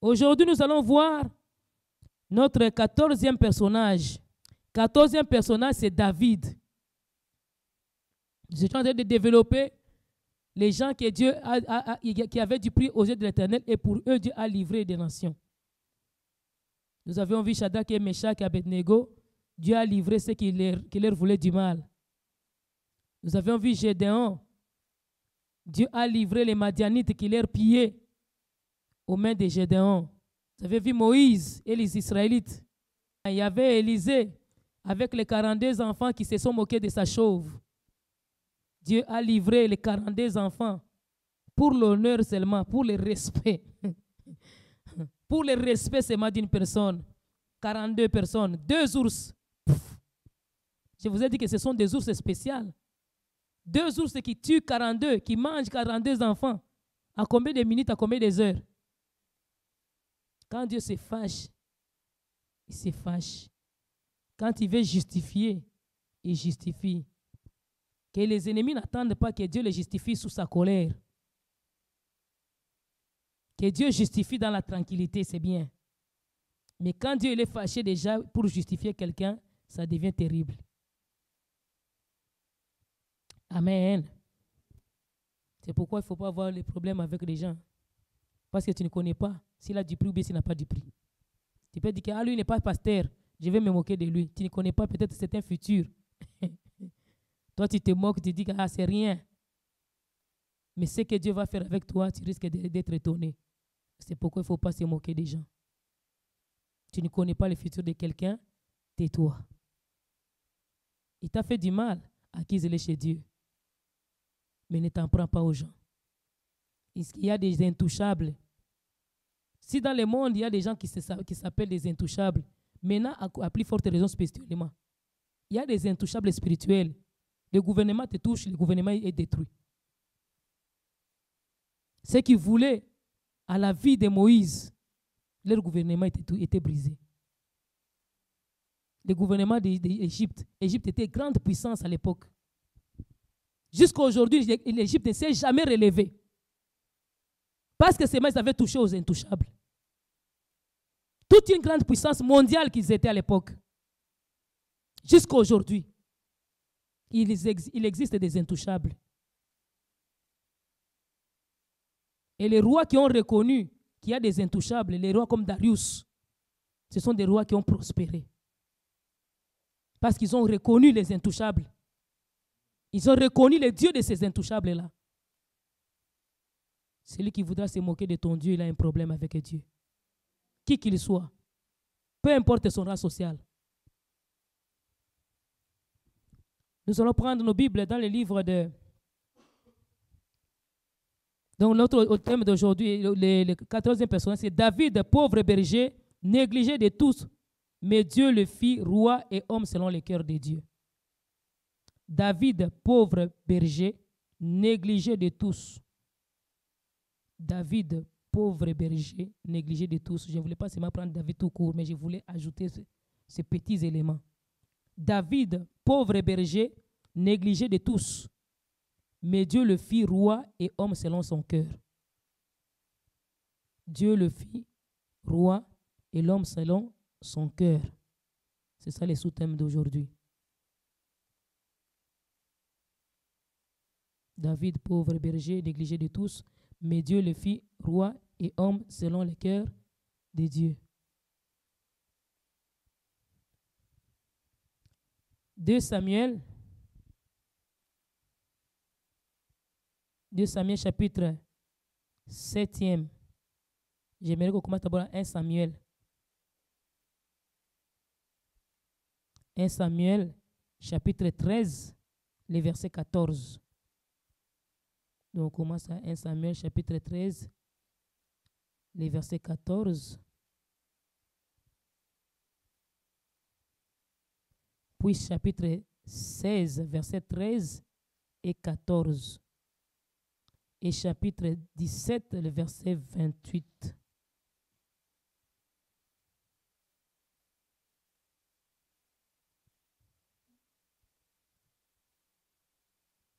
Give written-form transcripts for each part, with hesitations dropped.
Aujourd'hui, nous allons voir notre 14e personnage. 14e personnage, c'est David. Je suis en train de développer les gens que Dieu qui avaient du prix aux yeux de l'Éternel, et pour eux, Dieu a livré des nations. Nous avions vu Shadrach et Meshach et Abednego. Dieu a livré ceux qui leur voulaient du mal. Nous avions vu Gédéon. Dieu a livré les Madianites qui leur pillaient aux mains de Gédéon. Vous avez vu Moïse et les Israélites. Il y avait Élisée avec les 42 enfants qui se sont moqués de sa chauve. Dieu a livré les 42 enfants pour l'honneur seulement, pour le respect. Pour le respect seulement d'une personne. 42 personnes, 2 ours. Je vous ai dit que ce sont des ours spéciaux. 2 ours qui tuent 42, qui mangent 42 enfants. À combien de minutes, à combien de heures? Quand Dieu se fâche, il se fâche. Quand il veut justifier, il justifie. Que les ennemis n'attendent pas que Dieu les justifie sous sa colère. Que Dieu justifie dans la tranquillité, c'est bien. Mais quand Dieu est fâché déjà pour justifier quelqu'un, ça devient terrible. Amen. C'est pourquoi il ne faut pas avoir les problèmes avec les gens. Parce que tu ne connais pas s'il a du prix ou bien s'il n'a pas du prix. Tu peux dire que lui n'est pas pasteur, je vais me moquer de lui. Tu ne connais pas, peut-être c'est un futur. Toi, tu te moques, tu dis que c'est rien. Mais ce que Dieu va faire avec toi, tu risques d'être étonné. C'est pourquoi il ne faut pas se moquer des gens. Tu ne connais pas le futur de quelqu'un, tais-toi. Il t'a fait du mal, acquise-le chez Dieu. Mais ne t'en prends pas aux gens. Il y a des intouchables. Si dans le monde, il y a des gens qui s'appellent des intouchables, maintenant, à plus forte raison spirituellement, il y a des intouchables spirituels. Le gouvernement te touche, le gouvernement est détruit. Ceux qui voulaient à la vie de Moïse, leur gouvernement était brisé. Le gouvernement d'Égypte, l'Égypte était grande puissance à l'époque. Jusqu'à aujourd'hui, l'Égypte ne s'est jamais relevée. Parce que ces mains avaient touché aux intouchables. Toute une grande puissance mondiale qu'ils étaient à l'époque. Jusqu'à aujourd'hui, il existe des intouchables. Et les rois qui ont reconnu qu'il y a des intouchables, les rois comme Darius, ce sont des rois qui ont prospéré. Parce qu'ils ont reconnu les intouchables. Ils ont reconnu le Dieu de ces intouchables-là. Celui qui voudra se moquer de ton Dieu, il a un problème avec Dieu. Qui qu'il soit. Peu importe son rang social. Nous allons prendre nos Bibles dans les livres de... Donc notre thème d'aujourd'hui, le 14e personnage, c'est David, pauvre berger, négligé de tous, mais Dieu le fit roi et homme selon le cœur de Dieu. David, pauvre berger, négligé de tous. David, pauvre berger, négligé de tous. Je ne voulais pas seulement prendre David tout court, mais je voulais ajouter ces petits éléments. David, pauvre berger, négligé de tous. Mais Dieu le fit roi et homme selon son cœur. Dieu le fit roi et l'homme selon son cœur. C'est ça les sous-thèmes d'aujourd'hui. David, pauvre berger, négligé de tous, mais Dieu le fit roi et homme selon le cœur de Dieu. 2 Samuel chapitre 7e. J'aimerais qu'on commence d'abord à 1 Samuel. 1 Samuel chapitre 13, le verset 14. Donc on commence à 1 Samuel chapitre 13, le verset 14. Puis chapitre 16, verset 13 et 14. Et chapitre 17, le verset 28.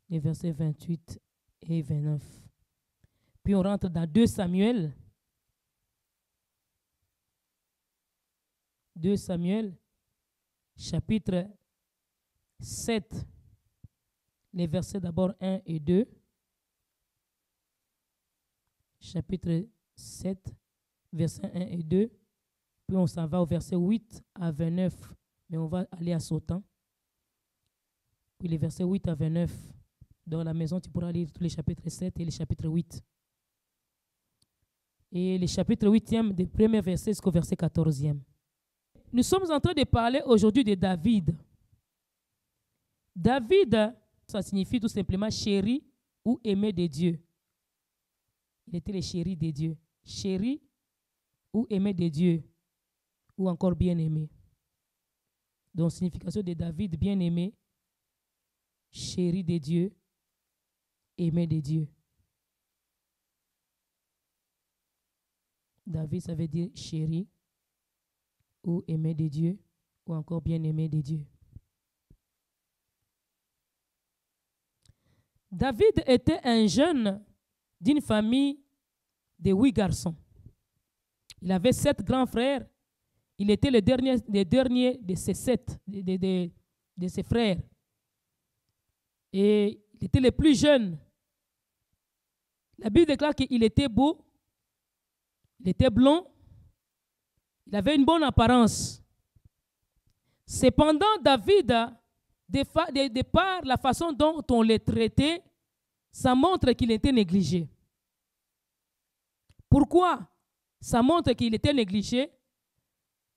Les versets 28 et 29. Puis on rentre dans 2 Samuel. 2 Samuel, chapitre 7, les versets d'abord 1 et 2. Chapitre 7, versets 1 et 2. Puis on s'en va au verset 8 à 29, mais on va aller à sautant. Puis les versets 8 à 29, dans la maison, tu pourras lire tous les chapitres 7 et les chapitres 8. Et les chapitres 8e, des premiers versets jusqu'au verset 14e. Nous sommes en train de parler aujourd'hui de David. David, ça signifie tout simplement chéri ou aimé de Dieu. Il était le chéri de Dieu. Chéri ou aimé de Dieu. Ou encore bien-aimé. Donc, signification de David, bien-aimé, chéri de Dieu, aimé de Dieu. David, ça veut dire chéri ou aimé de Dieu, ou encore bien-aimé de Dieu. David était un jeune d'une famille de 8 garçons. Il avait 7 grands frères. Il était le dernier de ses 7, de ses frères. Et il était le plus jeune. La Bible déclare qu'il était beau, il était blond, il avait une bonne apparence. Cependant, David, de par la façon dont on le traitait, ça montre qu'il était négligé. Pourquoi ça montre qu'il était négligé?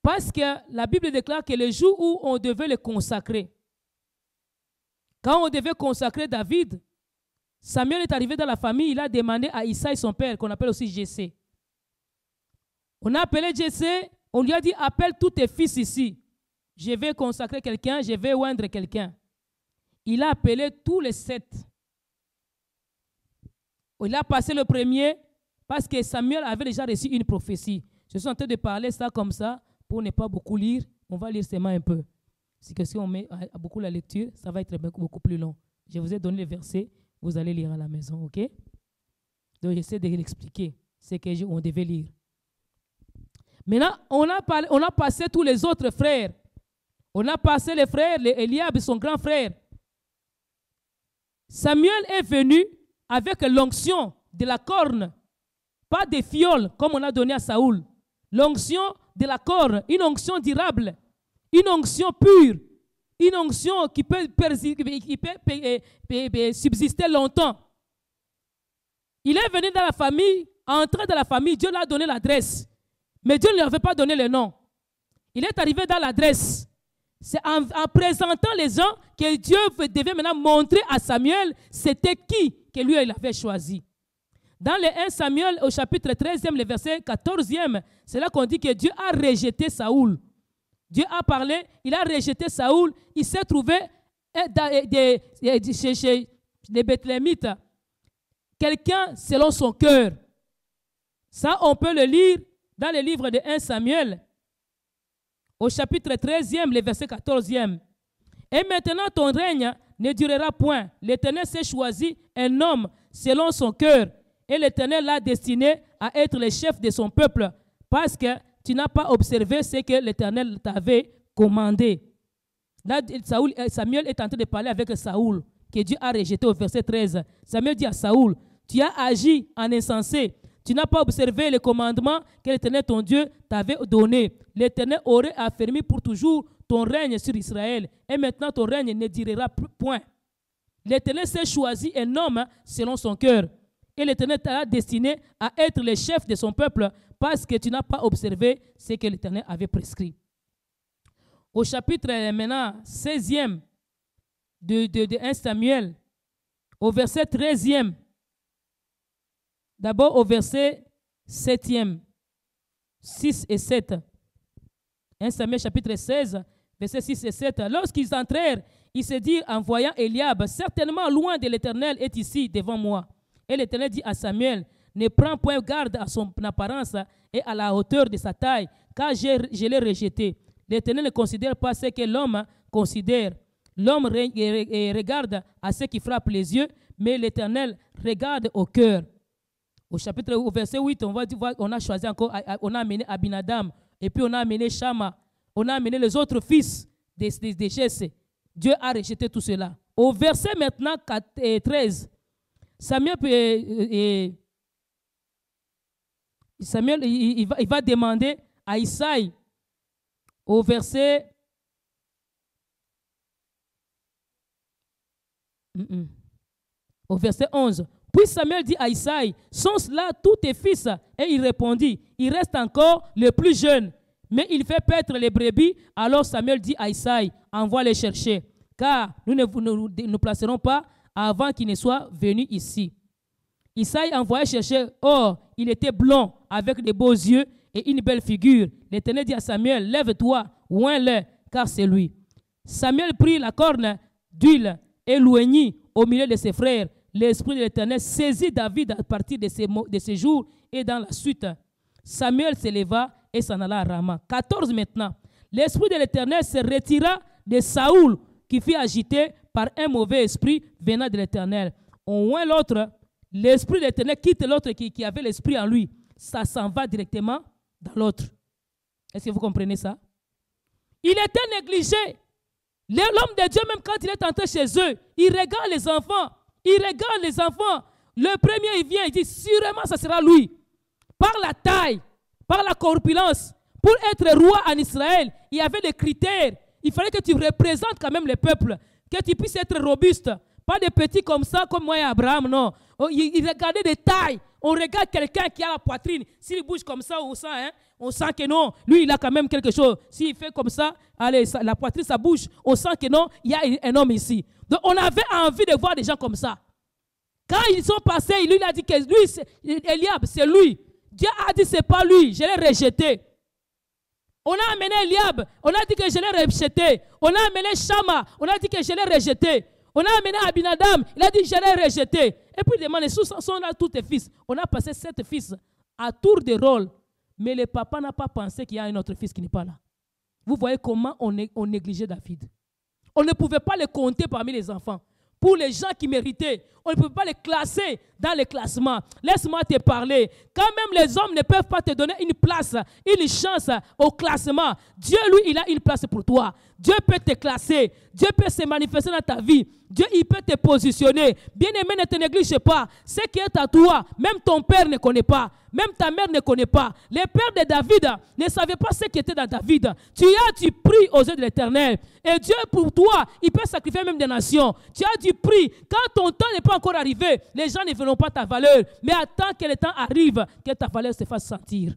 Parce que la Bible déclare que le jour où on devait le consacrer, quand on devait consacrer David, Samuel est arrivé dans la famille, il a demandé à Isaïe son père, qu'on appelle aussi Jessé. On a appelé Jessé, on lui a dit, appelle tous tes fils ici. Je vais consacrer quelqu'un, je vais oindre quelqu'un. Il a appelé tous les 7. Il a passé le premier parce que Samuel avait déjà reçu une prophétie. Je suis en train de parler ça comme ça pour ne pas beaucoup lire. On va lire seulement un peu. C'est que si on met beaucoup la lecture, ça va être beaucoup plus long. Je vous ai donné les versets, vous allez lire à la maison, ok? Donc j'essaie de l'expliquer, ce qu'on devait lire. Maintenant, on a passé tous les autres frères. On a passé les frères, Eliab, son grand frère. Samuel est venu avec l'onction de la corne, pas des fioles comme on a donné à Saoul. L'onction de la corne, une onction durable, une onction pure, une onction qui peut subsister longtemps. Il est venu dans la famille, entré dans la famille, Dieu lui a donné l'adresse. Mais Dieu ne lui avait pas donné le nom. Il est arrivé dans l'adresse. C'est en présentant les gens que Dieu devait maintenant montrer à Samuel c'était qui que lui il avait choisi. Dans le 1 Samuel au chapitre 13e, le verset 14e, c'est là qu'on dit que Dieu a rejeté Saoul. Dieu a parlé, il a rejeté Saoul, il s'est trouvé chez les Bethléemites, quelqu'un selon son cœur. Ça, on peut le lire dans le livre de 1 Samuel, au chapitre 13e, le verset 14e. Et maintenant, ton règne ne durera point. L'Éternel s'est choisi un homme selon son cœur. Et l'Éternel l'a destiné à être le chef de son peuple, parce que tu n'as pas observé ce que l'Éternel t'avait commandé. Là, Samuel est en train de parler avec Saoul, que Dieu a rejeté au verset 13. Samuel dit à Saoul, tu as agi en insensé. Tu n'as pas observé le commandement que l'Éternel, ton Dieu, t'avait donné. L'Éternel aurait affermi pour toujours ton règne sur Israël. Et maintenant, ton règne ne durera point. L'Éternel s'est choisi un homme selon son cœur. Et l'Éternel t'a destiné à être le chef de son peuple parce que tu n'as pas observé ce que l'Éternel avait prescrit. Au chapitre maintenant 16e de 1 Samuel, au verset 13e, d'abord au verset 7e, 6 et 7. 1 Samuel chapitre 16, verset 6 et 7. Lorsqu'ils entrèrent, ils se dirent en voyant Eliab, certainement loin de l'Éternel est ici devant moi. Et l'Éternel dit à Samuel, ne prends point garde à son apparence et à la hauteur de sa taille, car je l'ai rejeté. L'Éternel ne considère pas ce que l'homme considère. L'homme regarde à ce qui frappe les yeux, mais l'Éternel regarde au cœur. Au verset 8, on a choisi encore, on a amené Abinadam, et puis on a amené Shama. on a amené les autres fils des Jessé. Dieu a rejeté tout cela. Au verset maintenant 13, Samuel il va demander à Isaïe, au verset au verset 11. Puis Samuel dit à Isaïe, sont-ce là tous tes fils? Et il répondit, il reste encore le plus jeune, mais il fait paître les brebis. Alors Samuel dit à Isaïe, envoie les chercher, car nous ne nous placerons pas avant qu'il ne soit venu ici. Isaïe envoya chercher. Or, il était blond, avec de beaux yeux et une belle figure. L'Éternel dit à Samuel, lève-toi, oins-le, car c'est lui. Samuel prit la corne d'huile et l'oignit au milieu de ses frères. L'Esprit de l'Éternel saisit David à partir de ces jours et dans la suite. Samuel se leva et s'en alla à Rama. 14 maintenant. L'Esprit de l'Éternel se retira de Saoul, qui fut agité par un mauvais esprit venant de l'Éternel. On oint l'autre, l'Esprit de l'Éternel quitte l'autre qui avait l'Esprit en lui. Ça s'en va directement dans l'autre. Est-ce que vous comprenez ça? Il était négligé. L'homme de Dieu, même quand il est entré chez eux, il regarde les enfants. Il regarde les enfants. Le premier, il vient, il dit, sûrement, ça sera lui. Par la taille, par la corpulence, pour être roi en Israël, il y avait des critères. Il fallait que tu représentes quand même le peuple, que tu puisses être robuste. Pas des petits comme ça, comme moi et Abraham, non. Il regardait des tailles. On regarde quelqu'un qui a la poitrine. S'il bouge comme ça, on sent que non. Lui, il a quand même quelque chose. S'il fait comme ça, allez, la poitrine, ça bouge. On sent que non, il y a un homme ici. Donc, on avait envie de voir des gens comme ça. Quand ils sont passés, lui, il a dit que lui, Eliab, c'est lui. Dieu a dit, c'est pas lui. Je l'ai rejeté. On a amené Eliab. On a dit que je l'ai rejeté. On a amené Shama. On a dit que je l'ai rejeté. On a amené Abinadam, il a dit je l'ai rejeté. Et puis il demande, sont là tous tes fils. On a passé 7 fils à tour de rôle. Mais le papa n'a pas pensé qu'il y a un autre fils qui n'est pas là. Vous voyez comment on négligeait David. On ne pouvait pas le compter parmi les enfants. Pour les gens qui méritaient, on ne pouvait pas les classer dans les classements. Laisse-moi te parler. Quand même les hommes ne peuvent pas te donner une place, une chance au classement. Dieu, lui, il a une place pour toi. Dieu peut te classer. Dieu peut se manifester dans ta vie. Dieu, il peut te positionner. Bien-aimé, ne te néglige pas. Ce qui est à toi, même ton père ne connaît pas. Même ta mère ne connaît pas. Les pères de David ne savaient pas ce qui était dans David. Tu as du prix aux yeux de l'Éternel. Et Dieu, pour toi, il peut sacrifier même des nations. Tu as du prix. Quand ton temps n'est pas encore arrivé, les gens ne verront pas ta valeur. Mais attends que le temps arrive, que ta valeur se fasse sentir.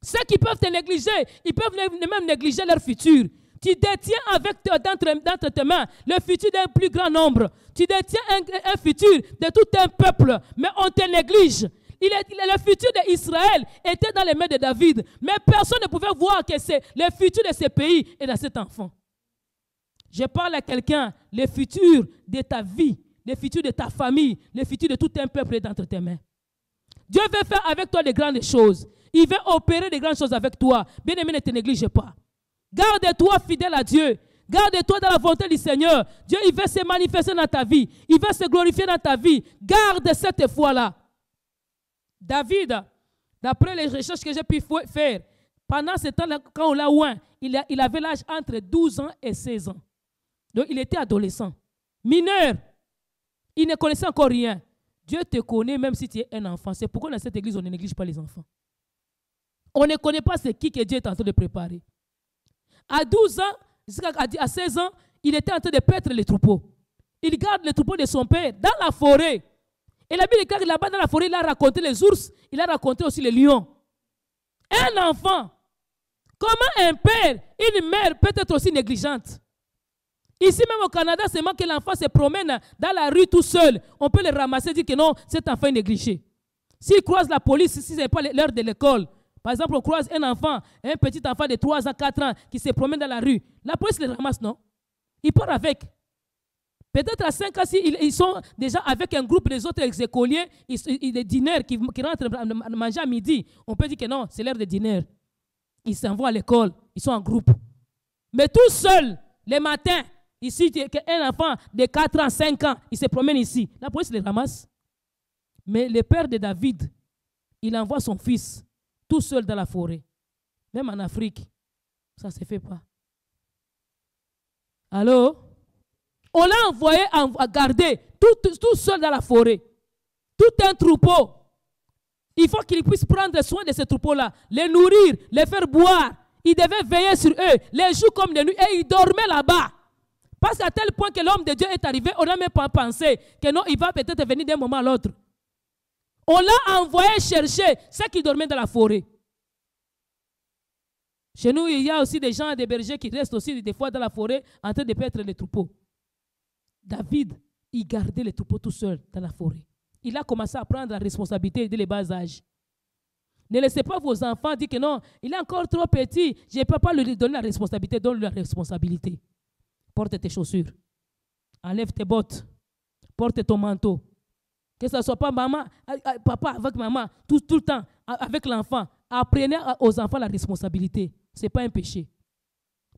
Ceux qui peuvent te négliger, ils peuvent même négliger leur futur. Tu détiens d'entre tes mains le futur d'un plus grand nombre. Tu détiens un futur de tout un peuple, mais on te néglige. Le futur d'Israël était dans les mains de David, mais personne ne pouvait voir que c'est le futur de ce pays et de cet enfant. Je parle à quelqu'un, le futur de ta vie, le futur de ta famille, le futur de tout un peuple est entre tes mains. Dieu veut faire avec toi de grandes choses. Il veut opérer de grandes choses avec toi. Bien-aimé, ne te néglige pas. Garde-toi fidèle à Dieu. Garde-toi dans la volonté du Seigneur. Dieu, il veut se manifester dans ta vie. Il veut se glorifier dans ta vie. Garde cette foi-là. David, d'après les recherches que j'ai pu faire, pendant ce temps-là, quand on l'a oint, il avait l'âge entre 12 ans et 16 ans. Donc, il était adolescent. Mineur. Il ne connaissait encore rien. Dieu te connaît même si tu es un enfant. C'est pourquoi dans cette église, on ne néglige pas les enfants. On ne connaît pas ce qui que Dieu est en train de préparer. À 12 ans, jusqu'à 16 ans, il était en train de paître les troupeaux. Il garde les troupeaux de son père dans la forêt. Et la Bible dit là-bas dans la forêt, il a raconté les ours, il a raconté aussi les lions. Un enfant. Comment un père, une mère peut être aussi négligente? Ici même au Canada, c'est moi que l'enfant se promène dans la rue tout seul. On peut le ramasser et dire que non, cet enfant est négligé. S'il croise la police, si ce n'est pas l'heure de l'école, par exemple, on croise un enfant, un petit enfant de 3 ans, 4 ans qui se promène dans la rue. La police le ramasse, non? Il part avec. Peut-être à 5 ans, ils sont déjà avec un groupe des autres écoliers, des dîners qui rentrent manger à midi. On peut dire que non, c'est l'heure de dîner. Ils s'en vont à l'école, ils sont en groupe. Mais tout seul, le matin, ici, un enfant de 4 ans, 5 ans, il se promène ici. La police le ramasse. Mais le père de David, il envoie son fils tout seul dans la forêt. Même en Afrique, Ça ne se fait pas. Allô? On l'a envoyé à garder tout seul dans la forêt. Tout un troupeau. Il faut qu'il puisse prendre soin de ce troupeau-là, les nourrir, les faire boire. Il devait veiller sur eux, les jours comme les nuits, et il dormait là-bas. Parce qu'à tel point que l'homme de Dieu est arrivé, on n'a même pas pensé que non, il va peut-être venir d'un moment à l'autre. On l'a envoyé chercher ceux qui dormaient dans la forêt. Chez nous, il y a aussi des gens, des bergers qui restent aussi des fois dans la forêt en train de paître les troupeaux. David, il gardait les troupeaux tout seul dans la forêt. Il a commencé à prendre la responsabilité dès les bas âges. Ne laissez pas vos enfants dire que non, il est encore trop petit, je ne peux pas lui donner la responsabilité, donne-lui la responsabilité. Porte tes chaussures, enlève tes bottes, porte ton manteau. Que ce ne soit pas maman, papa avec maman, tout le temps, avec l'enfant. Apprenez aux enfants la responsabilité. Ce n'est pas un péché.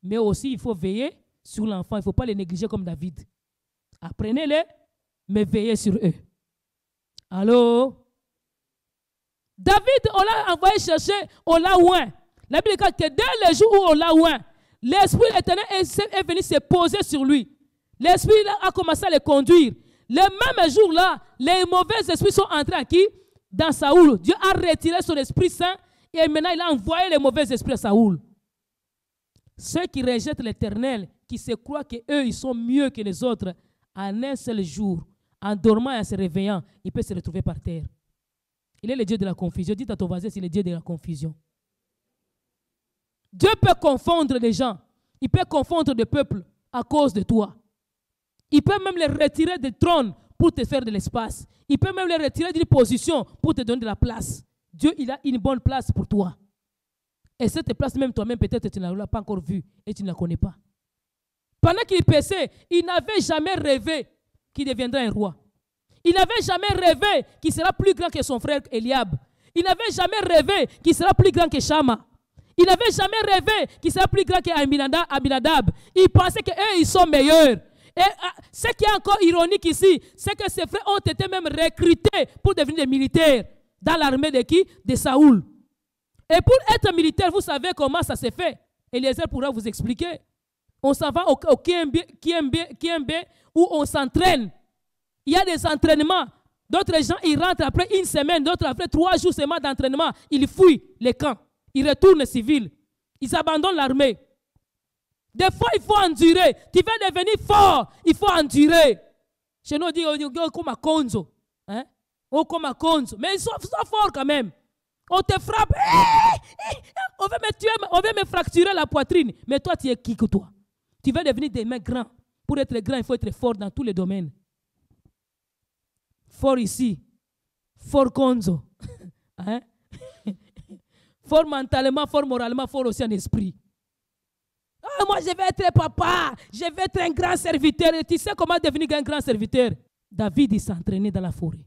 Mais aussi, il faut veiller sur l'enfant. Il ne faut pas les négliger comme David. Apprenez-les, mais veillez sur eux. Allô? David, on l'a envoyé chercher, on l'a oint. La Bible dit que dès le jour où on l'a oint, l'Esprit éternel est venu se poser sur lui. L'Esprit a commencé à le conduire. Le même jour-là, les mauvais esprits sont entrés à qui? Dans Saoul. Dieu a retiré son Esprit Saint et maintenant il a envoyé les mauvais esprits à Saoul. Ceux qui rejettent l'Éternel, qui se croient qu'eux, ils sont mieux que les autres, en un seul jour, en dormant et en se réveillant, il peut se retrouver par terre. Il est le Dieu de la confusion. Dites à ton voisin, c'est le Dieu de la confusion. Dieu peut confondre les gens. Il peut confondre des peuples à cause de toi. Il peut même les retirer du trône pour te faire de l'espace. Il peut même les retirer d'une position pour te donner de la place. Dieu, il a une bonne place pour toi. Et cette place, même toi-même, peut-être tu ne l'as pas encore vue et tu ne la connais pas. Pendant qu'il paissait, il n'avait jamais rêvé qu'il deviendrait un roi. Il n'avait jamais rêvé qu'il sera plus grand que son frère Eliab. Il n'avait jamais rêvé qu'il sera plus grand que Shama. Il n'avait jamais rêvé qu'il sera plus grand qu'Aminadab. Il pensait qu'eux, ils sont meilleurs. Et ce qui est encore ironique ici, c'est que ses frères ont été même recrutés pour devenir des militaires dans l'armée de qui? De Saoul. Et pour être militaire, vous savez comment ça se fait. Eliezer pourra vous expliquer. On s'en va au Kiembe où on s'entraîne. Il y a des entraînements. D'autres gens, ils rentrent après une semaine, d'autres après 3 jours seulement d'entraînement. Ils fuient les camps. Ils retournent civils. Ils abandonnent l'armée. Des fois, il faut endurer. Tu veux devenir fort, il faut endurer. Chez nous, on dit comme à Konzo. Hein? Oh, comme à Konzo. Mais ils sont forts quand même. On te frappe. On veut me tuer, on veut me fracturer la poitrine. Mais toi, tu es qui que toi? Tu veux devenir des mecs grands. Pour être grand, il faut être fort dans tous les domaines. Fort ici. Fort Konzo. Hein? Fort mentalement, fort moralement, fort aussi en esprit. Ah, moi, je vais être papa. Je vais être un grand serviteur. Et tu sais comment devenir un grand serviteur? David, il s'entraînait dans la forêt.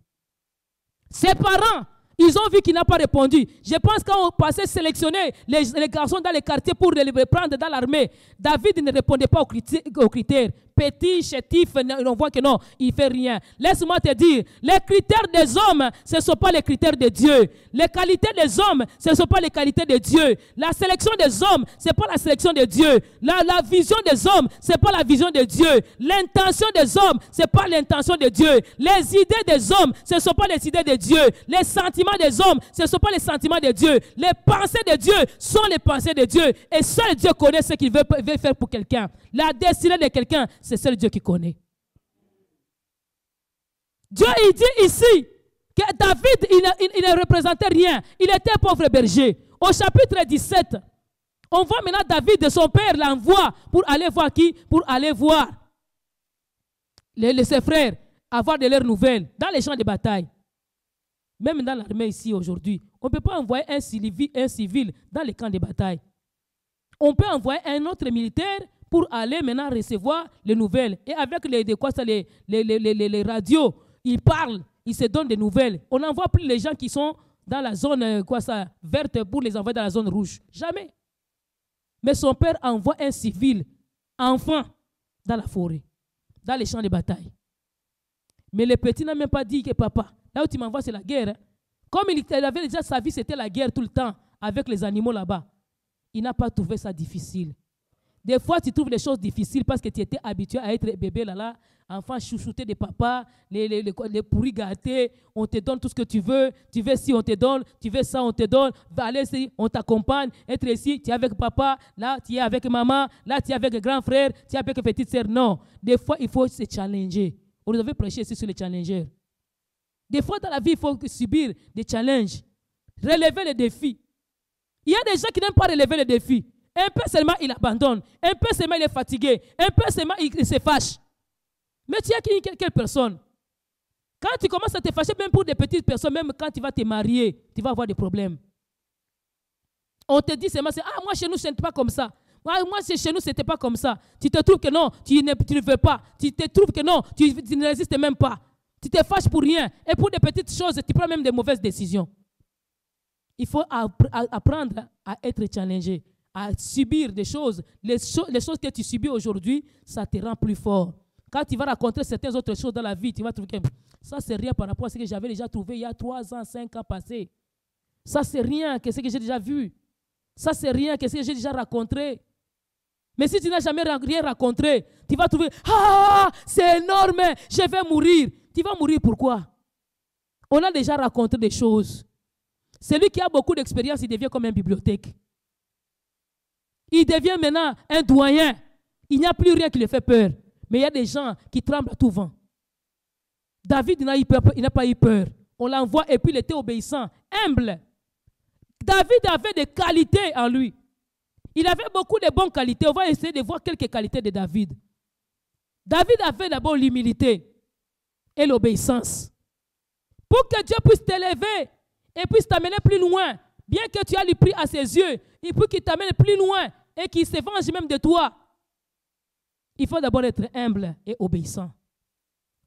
Ses parents, ils ont vu qu'il n'a pas répondu. Je pense qu'on passait sélectionner les garçons dans les quartiers pour les prendre dans l'armée. David ne répondait pas aux critères. Petit, chétif, on voit que non, il ne fait rien. Laisse-moi te dire, les critères des hommes, ce ne sont pas les critères de Dieu. Les qualités des hommes, ce ne sont pas les qualités de Dieu. La sélection des hommes, ce n'est pas la sélection de Dieu. La vision des hommes, ce n'est pas la vision de Dieu. L'intention des hommes, ce n'est pas l'intention de Dieu. Les idées des hommes, ce ne sont pas les idées de Dieu. Les sentiments des hommes, ce ne sont pas les sentiments de Dieu. Les pensées de Dieu sont les pensées de Dieu. Et seul Dieu connaît ce qu'il veut faire pour quelqu'un. La destinée de quelqu'un, c'est seul Dieu qui connaît. Dieu, il dit ici que David, il ne représentait rien. Il était pauvre berger. Au chapitre 17, on voit maintenant David de son père l'envoie pour aller voir qui? Pour aller voir ses frères, avoir de leurs nouvelles dans les champs de bataille. Même dans l'armée ici aujourd'hui, on ne peut pas envoyer un civil dans les camps de bataille. On peut envoyer un autre militaire pour aller maintenant recevoir les nouvelles. Et avec les radios, ils parlent, ils se donnent des nouvelles. On n'envoie plus les gens qui sont dans la zone verte pour les envoyer dans la zone rouge. Jamais. Mais son père envoie un civil, enfant, dans la forêt, dans les champs de bataille. Mais le petit n'a même pas dit que papa, là où tu m'envoies, c'est la guerre. Hein. Comme il avait déjà sa vie, c'était la guerre tout le temps avec les animaux là-bas. il n'a pas trouvé ça difficile. Des fois, tu trouves les choses difficiles parce que tu étais habitué à être bébé là, enfant chouchouté de papa, les pourris gâtés, on te donne tout ce que tu veux ci, on te donne, tu veux ça, on te donne, va aller ici, on t'accompagne, être ici, tu es avec papa, là, tu es avec maman, là, tu es avec grand frère, tu es avec petite sœur. Non, des fois, il faut se challenger. On devait prêcher ici sur les challengers. Des fois, dans la vie, il faut subir des challenges, relever les défis. Il y a des gens qui n'aiment pas relever les défis. Un peu seulement, il abandonne. Un peu seulement, il est fatigué. Un peu seulement, il se fâche. Mais tu as quelle personne? Quand tu commences à te fâcher, même pour des petites personnes, même quand tu vas te marier, tu vas avoir des problèmes. On te dit seulement, moi chez nous, ce n'est pas comme ça. Moi chez nous, ce n'était pas comme ça. Tu te trouves que non, tu ne veux pas. Tu te trouves que non, tu ne résistes même pas. Tu te fâches pour rien. Et pour des petites choses, tu prends même des mauvaises décisions. Il faut apprendre à être challengé, à subir des choses. Les choses que tu subis aujourd'hui, ça te rend plus fort. Quand tu vas rencontrer certaines autres choses dans la vie, tu vas trouver que ça, c'est rien par rapport à ce que j'avais déjà trouvé il y a 3 ans, 5 ans passés. Ça, c'est rien que ce que j'ai déjà vu. Ça, c'est rien que ce que j'ai déjà rencontré. Mais si tu n'as jamais rien rencontré, tu vas trouver, c'est énorme, je vais mourir. Tu vas mourir pourquoi? On a déjà rencontré des choses. Celui qui a beaucoup d'expérience, il devient comme une bibliothèque. Il devient maintenant un doyen. Il n'y a plus rien qui le fait peur. Mais il y a des gens qui tremblent à tout vent. David il n'a pas eu peur. On l'envoie et puis il était obéissant, humble. David avait des qualités en lui. Il avait beaucoup de bonnes qualités. On va essayer de voir quelques qualités de David. David avait d'abord l'humilité et l'obéissance. Pour que Dieu puisse t'élever et puisse t'amener plus loin, bien que tu aies le prix à ses yeux, il peut qu'il t'amène plus loin et qu'il se venge même de toi. Il faut d'abord être humble et obéissant.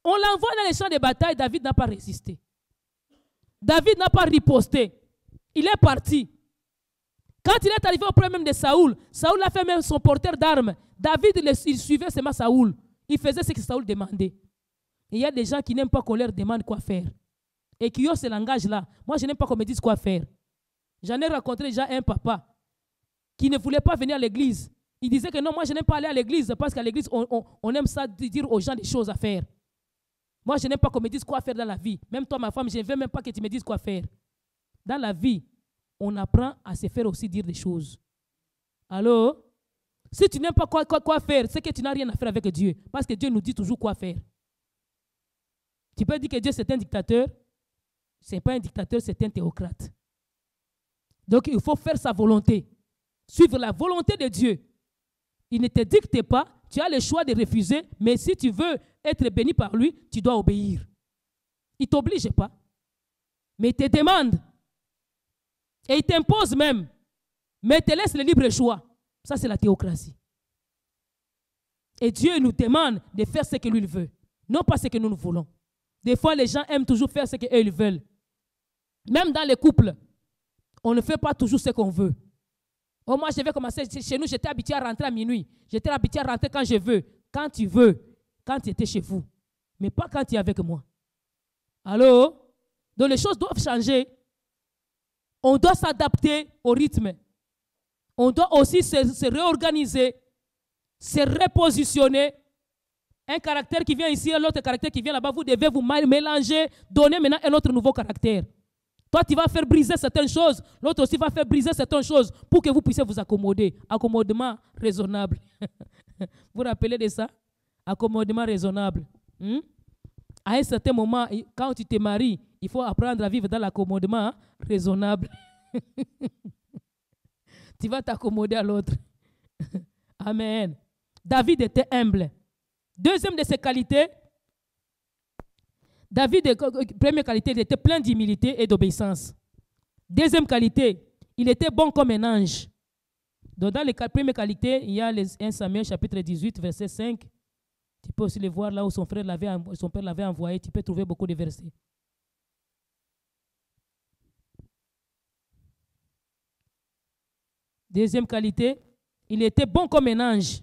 On l'envoie dans les champs de bataille, David n'a pas résisté. David n'a pas riposté. Il est parti. Quand il est arrivé au problème de Saoul, Saoul a fait même son porteur d'armes. David, il suivait seulement Saoul. Il faisait ce que Saoul demandait. Et il y a des gens qui n'aiment pas qu'on leur demande quoi faire. Et qui ont ce langage-là. Moi, je n'aime pas qu'on me dise quoi faire. J'en ai rencontré déjà un papa qui ne voulait pas venir à l'église. Il disait que non, moi, je n'aime pas aller à l'église parce qu'à l'église, on aime ça de dire aux gens des choses à faire. Moi, je n'aime pas qu'on me dise quoi faire dans la vie. Même toi, ma femme, je ne veux même pas que tu me dises quoi faire. Dans la vie, on apprend à se faire aussi dire des choses. Allô? Si tu n'aimes pas quoi faire, c'est que tu n'as rien à faire avec Dieu. Parce que Dieu nous dit toujours quoi faire. Tu peux dire que Dieu c'est un dictateur. Ce n'est pas un dictateur, c'est un théocrate. Donc il faut faire sa volonté. Suivre la volonté de Dieu. Il ne te dicte pas, tu as le choix de refuser, mais si tu veux être béni par lui, tu dois obéir. Il ne t'oblige pas, mais il te demande. Et il t'impose même, mais il te laisse le libre choix. Ça, c'est la théocratie. Et Dieu nous demande de faire ce que lui veut, non pas ce que nous voulons. Des fois, les gens aiment toujours faire ce qu'ils veulent. Même dans les couples, on ne fait pas toujours ce qu'on veut. Oh, moi, je vais commencer. Chez nous, j'étais habitué à rentrer à minuit. J'étais habitué à rentrer quand je veux. Quand tu veux. Quand tu étais chez vous. Mais pas quand tu es avec moi. Allô? Donc, les choses doivent changer. On doit s'adapter au rythme. On doit aussi se réorganiser, se repositionner. Un caractère qui vient ici, l'autre caractère qui vient là-bas, vous devez vous mélanger, donner maintenant un autre nouveau caractère. Toi, tu vas faire briser certaines choses, l'autre aussi va faire briser certaines choses pour que vous puissiez vous accommoder. Accommodement raisonnable. Vous vous rappelez de ça? Accommodement raisonnable. À un certain moment, quand tu te maries, il faut apprendre à vivre dans l'accommodement raisonnable. Tu vas t'accommoder à l'autre. Amen. David était humble. Deuxième de ses qualités, David, première qualité, il était plein d'humilité et d'obéissance. Deuxième qualité, il était bon comme un ange. Donc dans les premières qualités, il y a 1 Samuel chapitre 18, verset 5. Tu peux aussi le voir là où son père l'avait envoyé. Tu peux trouver beaucoup de versets. Deuxième qualité, il était bon comme un ange.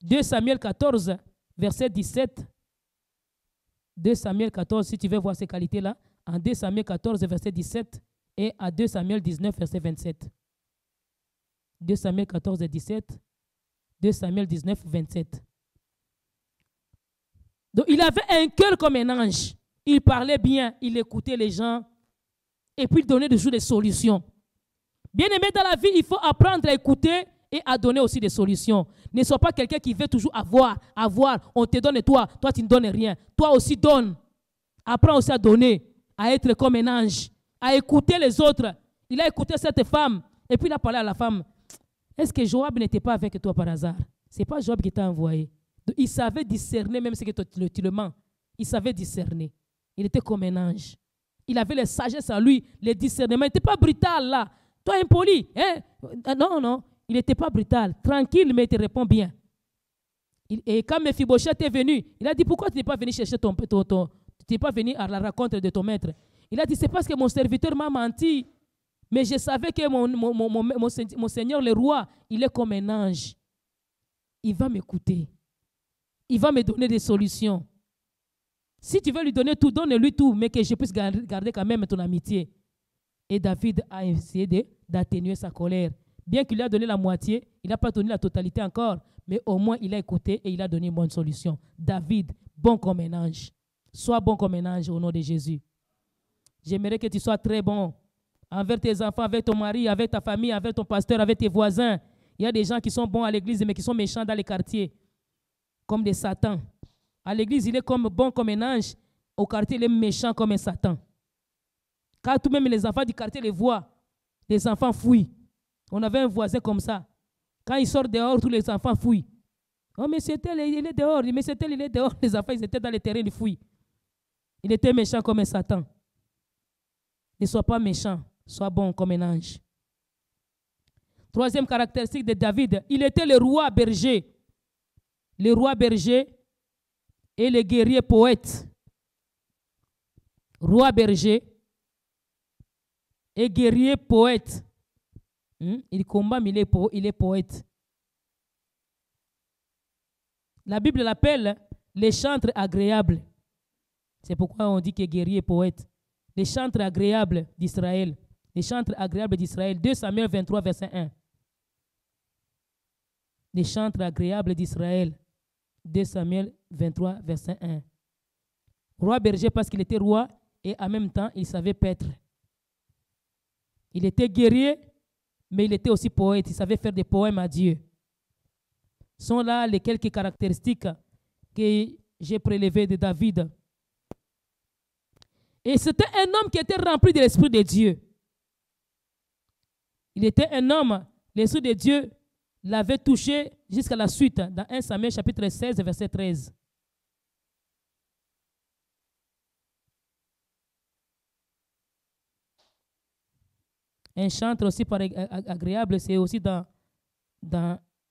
2 Samuel 14, verset 17. 2 Samuel 14, si tu veux voir ces qualités-là, en 2 Samuel 14, verset 17 et à 2 Samuel 19, verset 27. 2 Samuel 14 et 17. 2 Samuel 19, 27. Donc, il avait un cœur comme un ange. Il parlait bien, il écoutait les gens et puis il donnait toujours des solutions. Bien aimé, dans la vie, il faut apprendre à écouter et à donner aussi des solutions. Ne sois pas quelqu'un qui veut toujours avoir. On te donne et toi tu ne donnes rien. Toi aussi donne. Apprends aussi à donner, à être comme un ange, à écouter les autres. Il a écouté cette femme et puis il a parlé à la femme. Est-ce que Joab n'était pas avec toi par hasard? Ce n'est pas Joab qui t'a envoyé. Donc, il savait discerner même ce que tu le mens. Il savait discerner. Il était comme un ange. Il avait la sagesse à lui, le discernement. Il n'était pas brutal là. Toi impoli. Hein? Non. Il n'était pas brutal. Tranquille, mais il te répond bien. Et quand Mephibosheth est venu, il a dit, pourquoi tu n'es pas venu chercher tu n'es pas venu à la rencontre de ton maître? Il a dit, c'est parce que mon serviteur m'a menti. Mais je savais que mon Seigneur, le roi, il est comme un ange. Il va m'écouter. Il va me donner des solutions. Si tu veux lui donner tout, donne-lui tout, mais que je puisse garder quand même ton amitié. Et David a essayé d'atténuer sa colère. Bien qu'il lui a donné la moitié, il n'a pas donné la totalité encore, mais au moins il a écouté et il a donné une bonne solution. David, bon comme un ange. Sois bon comme un ange au nom de Jésus. J'aimerais que tu sois très bon envers tes enfants, avec ton mari, avec ta famille, avec ton pasteur, avec tes voisins. Il y a des gens qui sont bons à l'église, mais qui sont méchants dans les quartiers, comme des satans. À l'église, il est bon comme un ange. Au quartier, il est méchant comme un satan. Car tout même les enfants du quartier les voient. Les enfants fuient. On avait un voisin comme ça. Quand il sort dehors, tous les enfants fuient. Oh, mais c'est tel, il est dehors. Mais c'est tel, il est dehors. Les enfants, ils étaient dans les terrains, ils fuient. Il était méchant comme un satan. Ne sois pas méchant. Sois bon comme un ange. Troisième caractéristique de David, il était le roi berger. Le roi berger et le guerrier poète. Roi berger et guerrier poète. Il combat, mais il est poète. La Bible l'appelle les chantres agréables. C'est pourquoi on dit que guerrier poète. Les chantres agréables d'Israël. Les chantres agréables d'Israël. 2 Samuel 23, verset 1. Les chantres agréables d'Israël. 2 Samuel 23, verset 1. Roi berger parce qu'il était roi et en même temps il savait paître. Il était guerrier, mais il était aussi poète. Il savait faire des poèmes à Dieu. Ce sont là les quelques caractéristiques que j'ai prélevées de David. Et c'était un homme qui était rempli de l'Esprit de Dieu. Il était un homme, l'Esprit de Dieu l'avait touché jusqu'à la suite, dans 1 Samuel chapitre 16, verset 13. Un chantre aussi agréable, c'est aussi dans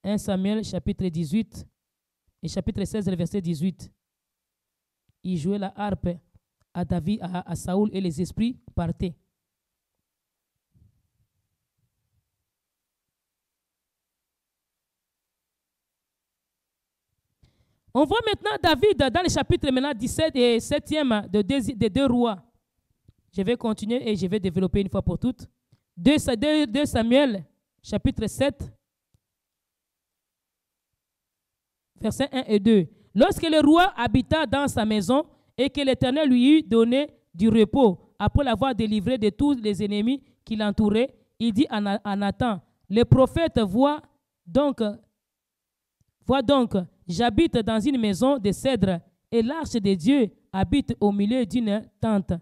1 Samuel chapitre 18 et chapitre 16, verset 18. Il jouait la harpe à David, à Saoul, et les esprits partaient. On voit maintenant David dans le chapitre maintenant 17 et 7e de 2 rois. Je vais continuer et je vais développer une fois pour toutes. 2 Samuel, chapitre 7, versets 1 et 2. Lorsque le roi habita dans sa maison et que l'Éternel lui eut donné du repos, après l'avoir délivré de tous les ennemis qui l'entouraient, il dit à Nathan, le prophète, vois donc, j'habite dans une maison de cèdre et l'arche de Dieu habite au milieu d'une tente.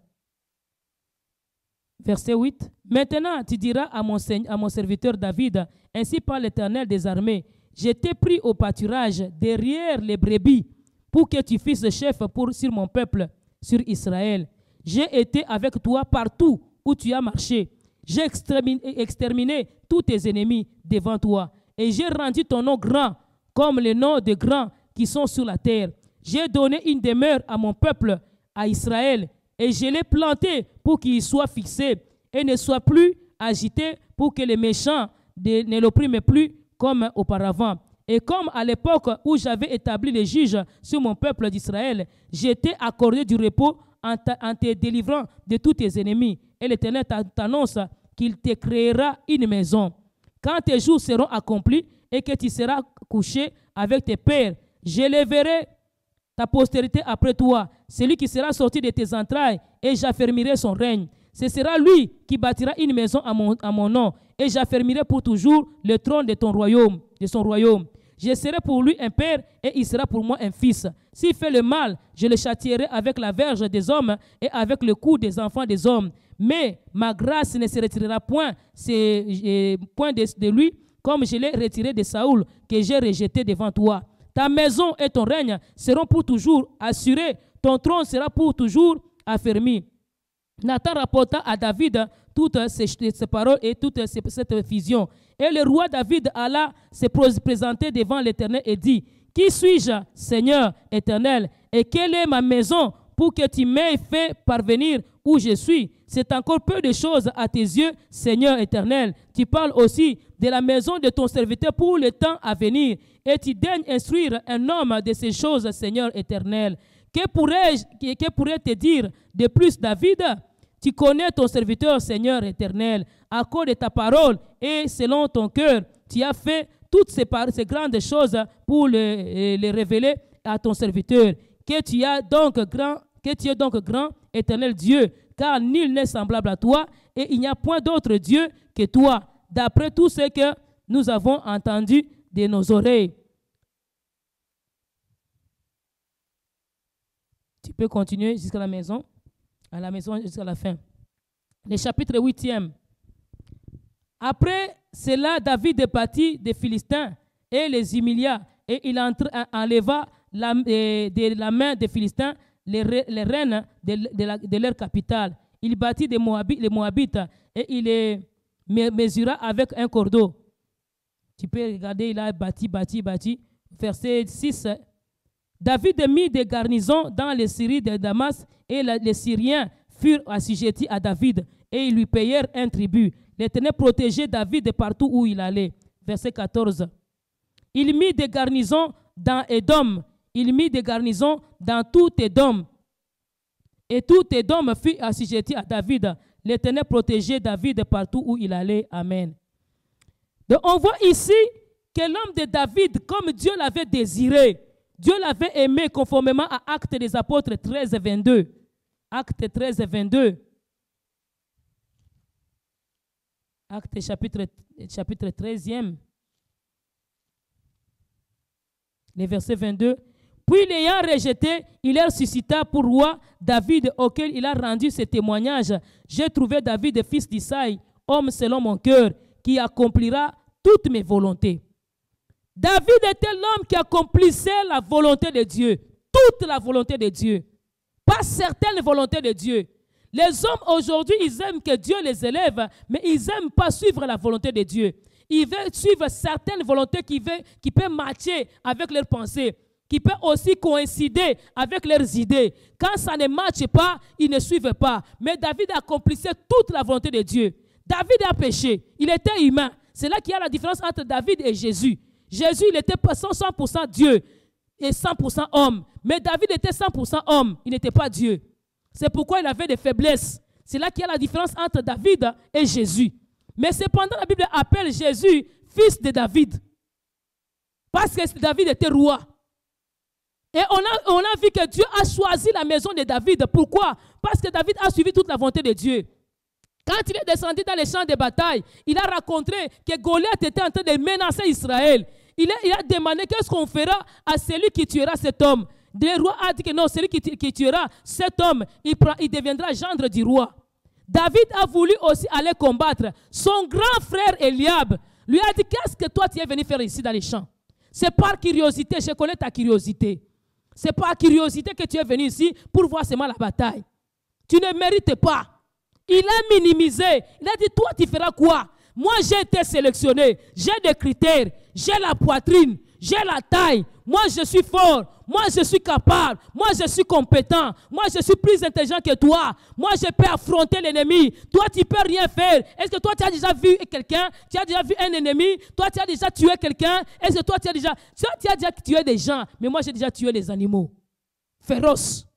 Verset 8. Maintenant, tu diras à mon serviteur David, ainsi par l'Éternel des armées, je t'ai pris au pâturage derrière les brebis pour que tu fasses chef sur mon peuple, sur Israël. J'ai été avec toi partout où tu as marché. J'ai exterminé tous tes ennemis devant toi et j'ai rendu ton nom grand comme les noms des grands qui sont sur la terre. J'ai donné une demeure à mon peuple, à Israël, et je l'ai planté pour qu'il soit fixé et ne soit plus agité pour que les méchants ne l'oppriment plus comme auparavant. Et comme à l'époque où j'avais établi les juges sur mon peuple d'Israël, j'étais accordé du repos en te délivrant de tous tes ennemis. Et l'Éternel t'annonce qu'il te créera une maison. Quand tes jours seront accomplis et que tu seras couché avec tes pères, j'élèverai ta postérité après toi, celui qui sera sorti de tes entrailles, et j'affermirai son règne. Ce sera lui qui bâtira une maison à mon nom, et j'affermirai pour toujours le trône de ton royaume, de son royaume. Je serai pour lui un père et il sera pour moi un fils. S'il fait le mal, je le châtierai avec la verge des hommes et avec le coup des enfants des hommes. Mais ma grâce ne se retirera point, point de lui, comme je l'ai retiré de Saoul, que j'ai rejeté devant toi. Ta maison et ton règne seront pour toujours assurés, ton trône sera pour toujours affermi. Nathan rapporta à David toutes ces paroles et toute cette vision. Et le roi David alla se présenter devant l'Éternel et dit, « Qui suis-je, Seigneur éternel, et quelle est ma maison pour que tu m'aies fait parvenir où je suis? C'est encore peu de choses à tes yeux, Seigneur éternel. Tu parles aussi de la maison de ton serviteur pour le temps à venir, et tu daignes instruire un homme de ces choses, Seigneur éternel. Que pourrais te dire de plus, David? Tu connais ton serviteur, Seigneur éternel. À cause de ta parole et selon ton cœur, tu as fait toutes ces grandes choses pour les révéler à ton serviteur. Que tu es donc grand, éternel Dieu, car nul n'est semblable à toi, et il n'y a point d'autre Dieu que toi, d'après tout ce que nous avons entendu de nos oreilles. Tu peux continuer jusqu'à la maison, jusqu'à la fin. Le chapitre 8e. Après cela, David partit des Philistins et les humilia, et il enleva de la main des Philistins les reines de leur capitale. Il battit les Moabites et il les mesura avec un cordeau. Tu peux regarder, il a bâti. Verset 6. David mit des garnisons dans les Syries de Damas, et les Syriens furent assujettis à David, et ils lui payèrent un tribut. L'Éternel protégeait David partout où il allait. Verset 14. Il mit des garnisons dans Édom. Il mit des garnisons dans tout Édom. Et tout Édom fut assujetti à David. L'Éternel protégeait David partout où il allait. Amen. Donc on voit ici que l'homme de David, comme Dieu l'avait désiré, Dieu l'avait aimé conformément à Actes des Apôtres 13 et 22. Actes 13 et 22. Actes chapitre 13e. Les versets 22. Puis l'ayant rejeté, il leur suscita pour roi David, auquel il a rendu ce témoignage. J'ai trouvé David, fils d'Isaïe, homme selon mon cœur, qui accomplira toutes mes volontés. David était l'homme qui accomplissait la volonté de Dieu, toute la volonté de Dieu, pas certaines volontés de Dieu. Les hommes aujourd'hui, ils aiment que Dieu les élève, mais ils n'aiment pas suivre la volonté de Dieu. Ils veulent suivre certaines volontés qui peuvent matcher avec leurs pensées, qui peuvent aussi coïncider avec leurs idées. Quand ça ne matche pas, ils ne suivent pas. Mais David accomplissait toute la volonté de Dieu. David a péché, il était humain. C'est là qu'il y a la différence entre David et Jésus. Jésus, il était 100% Dieu et 100% homme. Mais David était 100% homme, il n'était pas Dieu. C'est pourquoi il avait des faiblesses. C'est là qu'il y a la différence entre David et Jésus. Mais cependant, la Bible appelle Jésus fils de David. Parce que David était roi. Et on a vu que Dieu a choisi la maison de David. Pourquoi? Parce que David a suivi toute la volonté de Dieu. Quand il est descendu dans les champs de bataille, il a rencontré que Goliath était en train de menacer Israël. Il a demandé qu'est-ce qu'on fera à celui qui tuera cet homme. Le roi a dit que non, celui qui tuera cet homme, il deviendra gendre du roi. David a voulu aussi aller combattre. Son grand frère Eliab lui a dit, qu'est-ce que toi tu es venu faire ici dans les champs? C'est par curiosité, je connais ta curiosité. C'est par curiosité que tu es venu ici pour voir seulement la bataille. Tu ne mérites pas. Il a minimisé. Il a dit, toi tu feras quoi? Moi j'ai été sélectionné. J'ai des critères. J'ai la poitrine. J'ai la taille. Moi je suis fort. Moi je suis capable. Moi je suis compétent. Moi je suis plus intelligent que toi. Moi je peux affronter l'ennemi. Toi tu ne peux rien faire. Est-ce que toi tu as déjà vu quelqu'un? Tu as déjà vu un ennemi? Toi tu as déjà tué quelqu'un? Est-ce que toi tu as déjà tué des gens? Mais moi j'ai déjà tué des animaux féroces.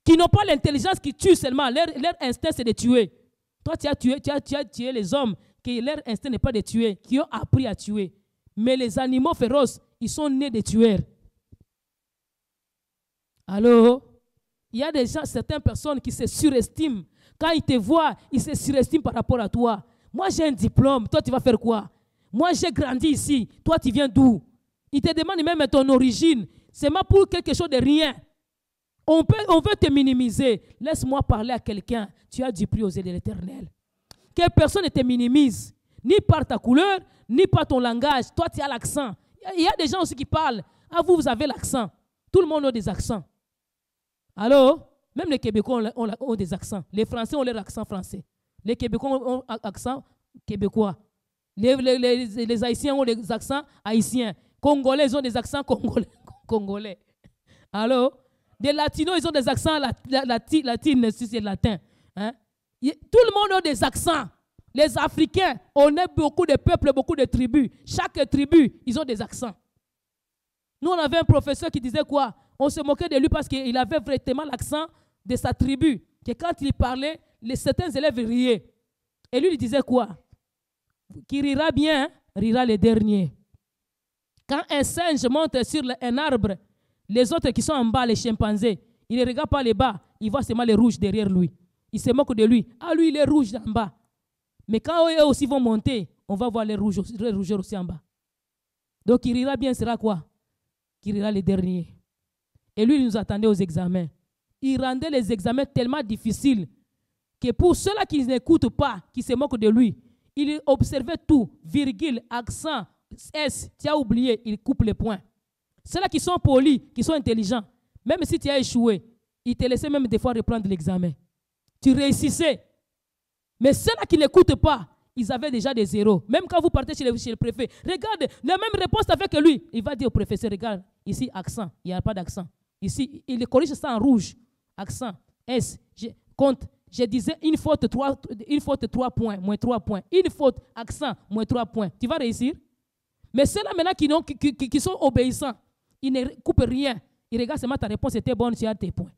Qui n'ont pas l'intelligence, qui tuent seulement. Leur instinct c'est de tuer. Toi tu as tué les hommes. que leur instinct n'est pas de tuer, qui ont appris à tuer. Mais les animaux féroces, ils sont nés de tueurs. Allô? Il y a des gens, certaines personnes qui se surestiment. Quand ils te voient, ils se surestiment par rapport à toi. Moi, j'ai un diplôme. Toi, tu vas faire quoi? Moi, j'ai grandi ici. Toi, tu viens d'où? Ils te demandent même ton origine. C'est même pour quelque chose de rien. On veut te minimiser. Laisse-moi parler à quelqu'un. Tu as du prix aux yeux de l'Éternel. Que personne ne te minimise. Ni par ta couleur, ni par ton langage. Toi, tu as l'accent. Il y a des gens aussi qui parlent. Ah, vous avez l'accent. Tout le monde a des accents. Allô? Même les Québécois ont des accents. Les Français ont leur accent français. Les Québécois ont un accent québécois. Les Haïtiens ont des accents haïtiens. Congolais ont des accents congolais. Allô? Des Latinos, ils ont des accents latines, si c'est latin. Hein? Tout le monde a des accents. Les Africains, on a beaucoup de peuples, beaucoup de tribus. Chaque tribu, ils ont des accents. Nous, on avait un professeur qui disait quoi? On se moquait de lui parce qu'il avait vraiment l'accent de sa tribu. Que quand il parlait, certains élèves riaient. Et lui, il disait quoi? Qui rira bien, rira le dernier. Quand un singe monte sur un arbre, les autres qui sont en bas, les chimpanzés, ils ne regardent pas les bas, ils voient seulement les rouges derrière lui. Ils se moquent de lui. Ah, lui, il est rouge en bas. Mais quand eux aussi vont monter, on va voir les rougeurs aussi en bas. Donc, qui rira bien sera quoi? Qui rira le dernier. Et lui, il nous attendait aux examens. Il rendait les examens tellement difficiles que pour ceux-là qui n'écoutent pas, qui se moquent de lui, il observait tout, virgule, accent, S, tu as oublié, il coupe les points. Ceux-là qui sont polis, qui sont intelligents, même si tu as échoué, il te laissait même des fois reprendre l'examen. Tu réussissais. Mais ceux-là qui n'écoutent pas, ils avaient déjà des zéros. Même quand vous partez chez le préfet, regarde, la même réponse avec lui. Il va dire au professeur, regarde, ici, accent, il n'y a pas d'accent. Ici, il corrige ça en rouge. Accent, S, compte. Je disais une faute 3 points, moins 3 points. Une faute, accent, moins 3 points. Tu vas réussir? Mais ceux-là maintenant qui sont obéissants, ils ne coupent rien. Ils regardent seulement ta réponse était bonne, tu as tes points.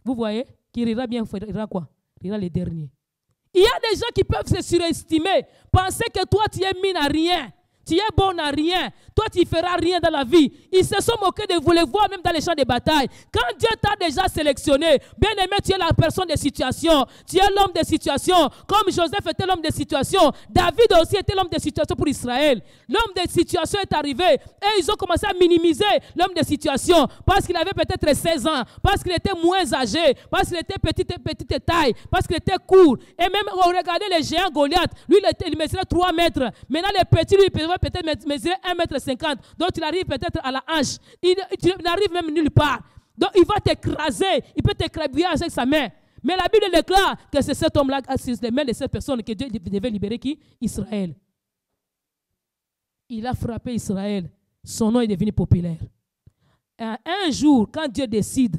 Vous voyez? Qui rira bien, rira quoi? Rira les derniers. Il y a des gens qui peuvent se surestimer, penser que toi tu es mine à rien. Tu es bon à rien. Toi, tu ne feras rien dans la vie. Ils se sont moqués de vous les voir même dans les champs de bataille. Quand Dieu t'a déjà sélectionné, bien aimé, tu es la personne de situation. Tu es l'homme de situation. Comme Joseph était l'homme de situation, David aussi était l'homme de situation pour Israël. L'homme de situation est arrivé et ils ont commencé à minimiser l'homme de situation parce qu'il avait peut-être 16 ans, parce qu'il était moins âgé, parce qu'il était petite taille, parce qu'il était court. Et même on regardait les géants Goliath. Lui, il mesurait 3 mètres. Maintenant, les petits, lui, il peut-être mesurer 1,50 m. Donc, il arrive peut-être à la hanche. Il n'arrive même nulle part. Donc, il va t'écraser. Il peut t'écrabouiller avec sa main. Mais la Bible déclare que c'est cet homme-là, c'est les mains de cette personne que Dieu devait libérer qui? Israël. Il a frappé Israël. Son nom est devenu populaire. Un jour, quand Dieu décide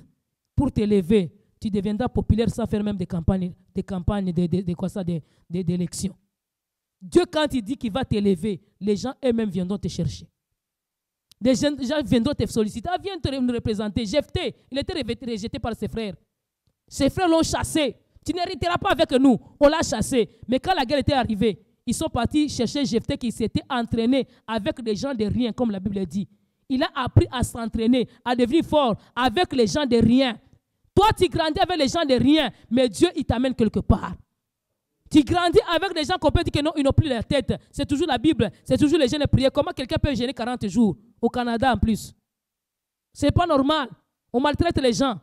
pour t'élever, tu deviendras populaire sans faire même des campagnes d'élections. Dieu, quand il dit qu'il va t'élever, les gens eux-mêmes viendront te chercher. Des gens viendront te solliciter. Ah, viens nous représenter. Jephthé, il était rejeté par ses frères. Ses frères l'ont chassé. Tu n'hériteras pas avec nous. On l'a chassé. Mais quand la guerre était arrivée, ils sont partis chercher Jephthé qui s'était entraîné avec des gens de rien, comme la Bible dit. Il a appris à s'entraîner, à devenir fort avec les gens de rien. Toi, tu grandis avec les gens de rien, mais Dieu, il t'amène quelque part. Tu grandis avec des gens qu'on peut dire qu'ils n'ont plus la tête. C'est toujours la Bible, c'est toujours les jeunes prières. Comment quelqu'un peut gêner 40 jours au Canada en plus? Ce n'est pas normal. On maltraite les gens.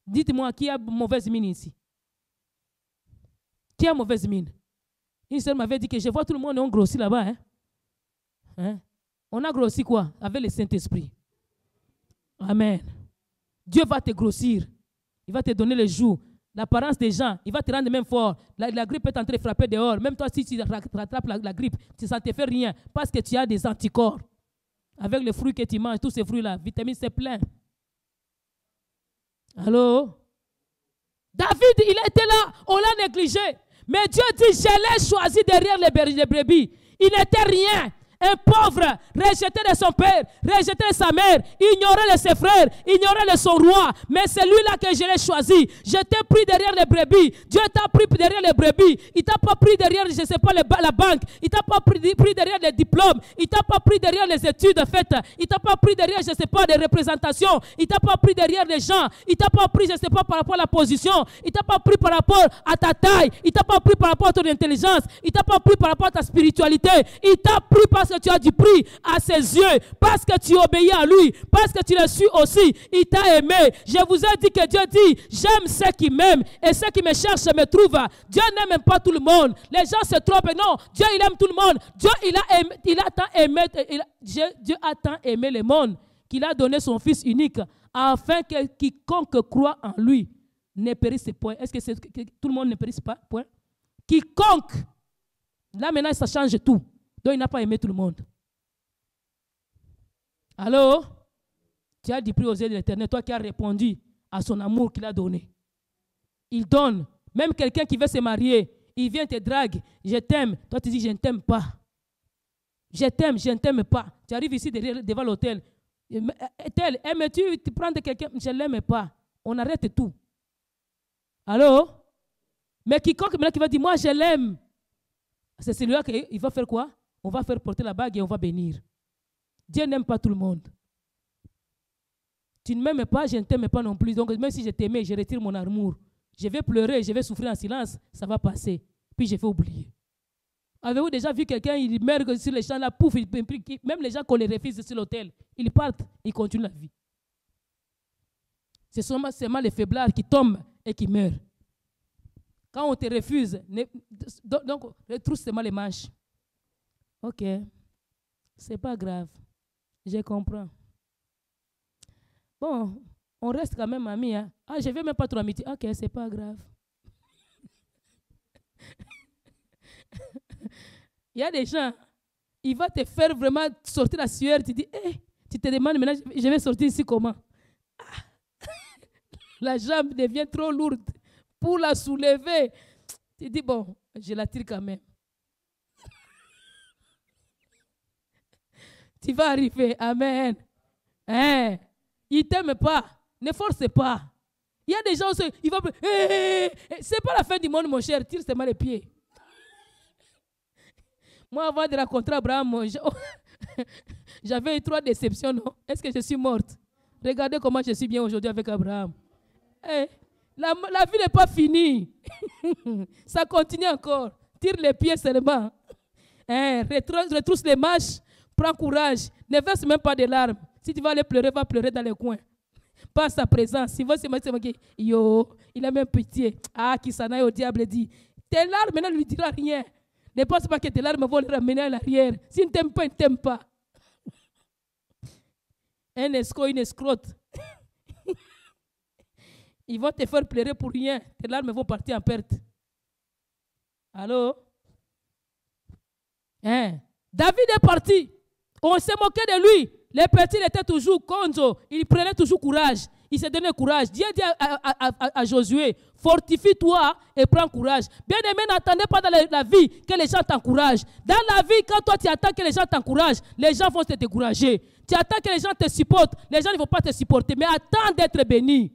Dites-moi, qui a mauvaise mine ici? Qui a mauvaise mine? Une seule m'avait dit que je vois tout le monde, on grossit là-bas. Hein? On a grossi quoi? Avec le Saint-Esprit. Amen. Dieu va te grossir. Il va te donner les joues. L'apparence des gens, il va te rendre même fort. La grippe peut t'entrer frapper dehors. Même toi, si tu rattrapes la grippe, ça ne te fait rien parce que tu as des anticorps. Avec les fruits que tu manges, tous ces fruits-là, vitamine C plein. Allô? David, il était là, on l'a négligé. Mais Dieu dit, je l'ai choisi derrière les brebis. Il n'était rien. Un pauvre, rejeté de son père, rejeté de sa mère, ignoré de ses frères, ignoré de son roi. Mais c'est lui-là que je l'ai choisi. Je t'ai pris derrière les brebis. Dieu t'a pris derrière les brebis. Il t'a pas pris derrière, je ne sais pas, la banque. Il t'a pas pris derrière les diplômes. Il t'a pas pris derrière les études faites. Il t'a pas pris derrière, je ne sais pas, des représentations. Il t'a pas pris derrière les gens. Il t'a pas pris, je ne sais pas, par rapport à la position. Il t'a pas pris par rapport à ta taille. Il t'a pas pris par rapport à ton intelligence. Il t'a pas pris par rapport à ta spiritualité. Il t'a pris parce que tu as du prix à ses yeux, parce que tu obéis à lui, parce que tu le suis aussi. Il t'a aimé. Je vous ai dit que Dieu dit, j'aime ceux qui m'aiment et ceux qui me cherchent me trouvent. Dieu n'aime pas tout le monde. Les gens se trompent. Non, Dieu il aime tout le monde. Dieu il a tant aimé, Dieu a tant aimé le monde qu'il a donné son Fils unique afin que quiconque croit en lui ne périsse point. Est-ce que tout le monde ne périsse pas? Point. Quiconque. Là maintenant ça change tout. Donc il n'a pas aimé tout le monde. Allô? Tu as du prix aux yeux de l'Éternel, toi qui as répondu à son amour qu'il a donné. Il donne. Même quelqu'un qui veut se marier, il vient te drague. Je t'aime. Toi tu dis je ne t'aime pas. Je ne t'aime pas. Tu arrives ici devant l'hôtel. Aimes-tu prendre quelqu'un? Je ne l'aime pas. On arrête tout. Allô? Mais quiconque qui va dire moi je l'aime. C'est celui-là qu'il va faire quoi? On va faire porter la bague et on va bénir. Dieu n'aime pas tout le monde. Tu ne m'aimes pas, je ne t'aime pas non plus. Donc même si je t'aimais, je retire mon amour. Je vais pleurer, je vais souffrir en silence, ça va passer. Puis je vais oublier. Avez-vous déjà vu quelqu'un, il meurt sur les champs là, pouf, même les gens qu'on les refuse sur l'hôtel, ils partent, ils continuent la vie. C'est seulement les faiblards qui tombent et qui meurent. Quand on te refuse, donc retrousse seulement les manches. Ok, c'est pas grave, je comprends. Bon, on reste quand même amis. Hein? Ah, je ne vais même pas trop amitié. Ok, c'est pas grave. Il y a des gens, il va te faire vraiment sortir la sueur. Tu dis, hey, tu te demandes maintenant, je vais sortir ici comment? Ah. La jambe devient trop lourde pour la soulever. Tu dis, bon, je la tire quand même. Tu vas arriver. Amen. Hein? Il ne t'aime pas. Ne force pas. Il y a des gens, ils vont... C'est pas la fin du monde, mon cher. Tire seulement les pieds. Moi, avant de rencontrer Abraham, j'avais eu 3 déceptions, non? Est-ce que je suis morte? Regardez comment je suis bien aujourd'hui avec Abraham. La vie n'est pas finie. Ça continue encore. Tire les pieds seulement. Retrousse les marches. Prends courage. Ne verse même pas de larmes. Si tu vas aller pleurer, va pleurer dans les coins. Pas sa présence. Il va se mettre, il a même pitié. Ah, qui s'en aille au diable dit. Tes larmes, maintenant, ne lui dira rien. Ne pense pas que tes larmes vont le ramener à l'arrière. S'il ne t'aime pas, il ne t'aime pas. Un escroc, une escrotte. Ils vont te faire pleurer pour rien. Tes larmes vont partir en perte. Allô? David est parti. On s'est moqué de lui. Les petits étaient toujours konzo. Il prenait toujours courage. Il se donnait courage. Dieu dit à Josué, fortifie-toi et prends courage. Bien-aimé, n'attendez pas dans la vie que les gens t'encouragent. Dans la vie, quand toi tu attends que les gens t'encouragent, les gens vont te décourager. Tu attends que les gens te supportent, les gens ne vont pas te supporter. Mais attends d'être béni.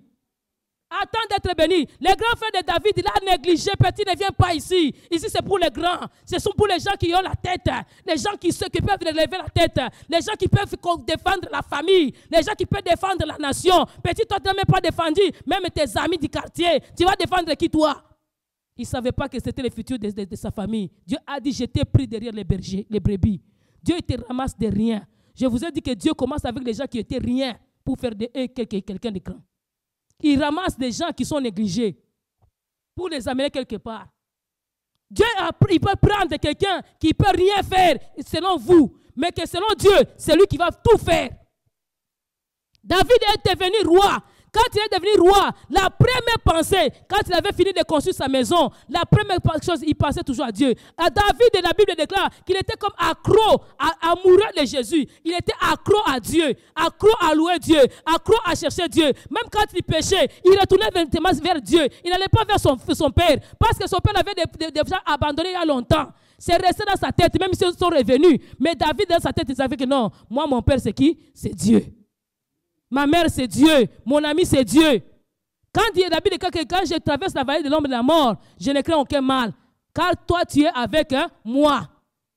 Attends d'être béni. Les grands frères de David, il a négligé. Petit, ne viens pas ici. Ici, c'est pour les grands. Ce sont pour les gens qui ont la tête. Les gens qui peuvent lever la tête. Les gens qui peuvent défendre la famille. Les gens qui peuvent défendre la nation. Petit, toi, tu n'as même pas défendu. Même tes amis du quartier. Tu vas défendre qui, toi? Il ne savait pas que c'était le futur de sa famille. Dieu a dit, je t'ai pris derrière les bergers, les brebis. Dieu te ramasse de rien. Je vous ai dit que Dieu commence avec les gens qui étaient rien pour faire de eux quelqu'un de grand. Il ramasse des gens qui sont négligés pour les amener quelque part. Dieu, il peut prendre quelqu'un qui ne peut rien faire selon vous, mais que selon Dieu, c'est lui qui va tout faire. David est devenu roi. quand il est devenu roi, la première pensée, quand il avait fini de construire sa maison, la première chose, il pensait toujours à Dieu. David, la Bible déclare qu'il était comme accro, amoureux de Jésus. Il était accro à Dieu, accro à louer Dieu, accro à chercher Dieu. Même quand il péchait, il retournait vers Dieu. Il n'allait pas vers son père, parce que son père l'avait déjà abandonné il y a longtemps. C'est resté dans sa tête, même s'ils sont revenus. Mais David, dans sa tête, il savait que non, moi, mon père, c'est qui? C'est Dieu. Ma mère, c'est Dieu. Mon ami, c'est Dieu. Quand David dit que quand je traverse la vallée de l'ombre de la mort, je ne crains aucun mal. Car toi, tu es avec moi.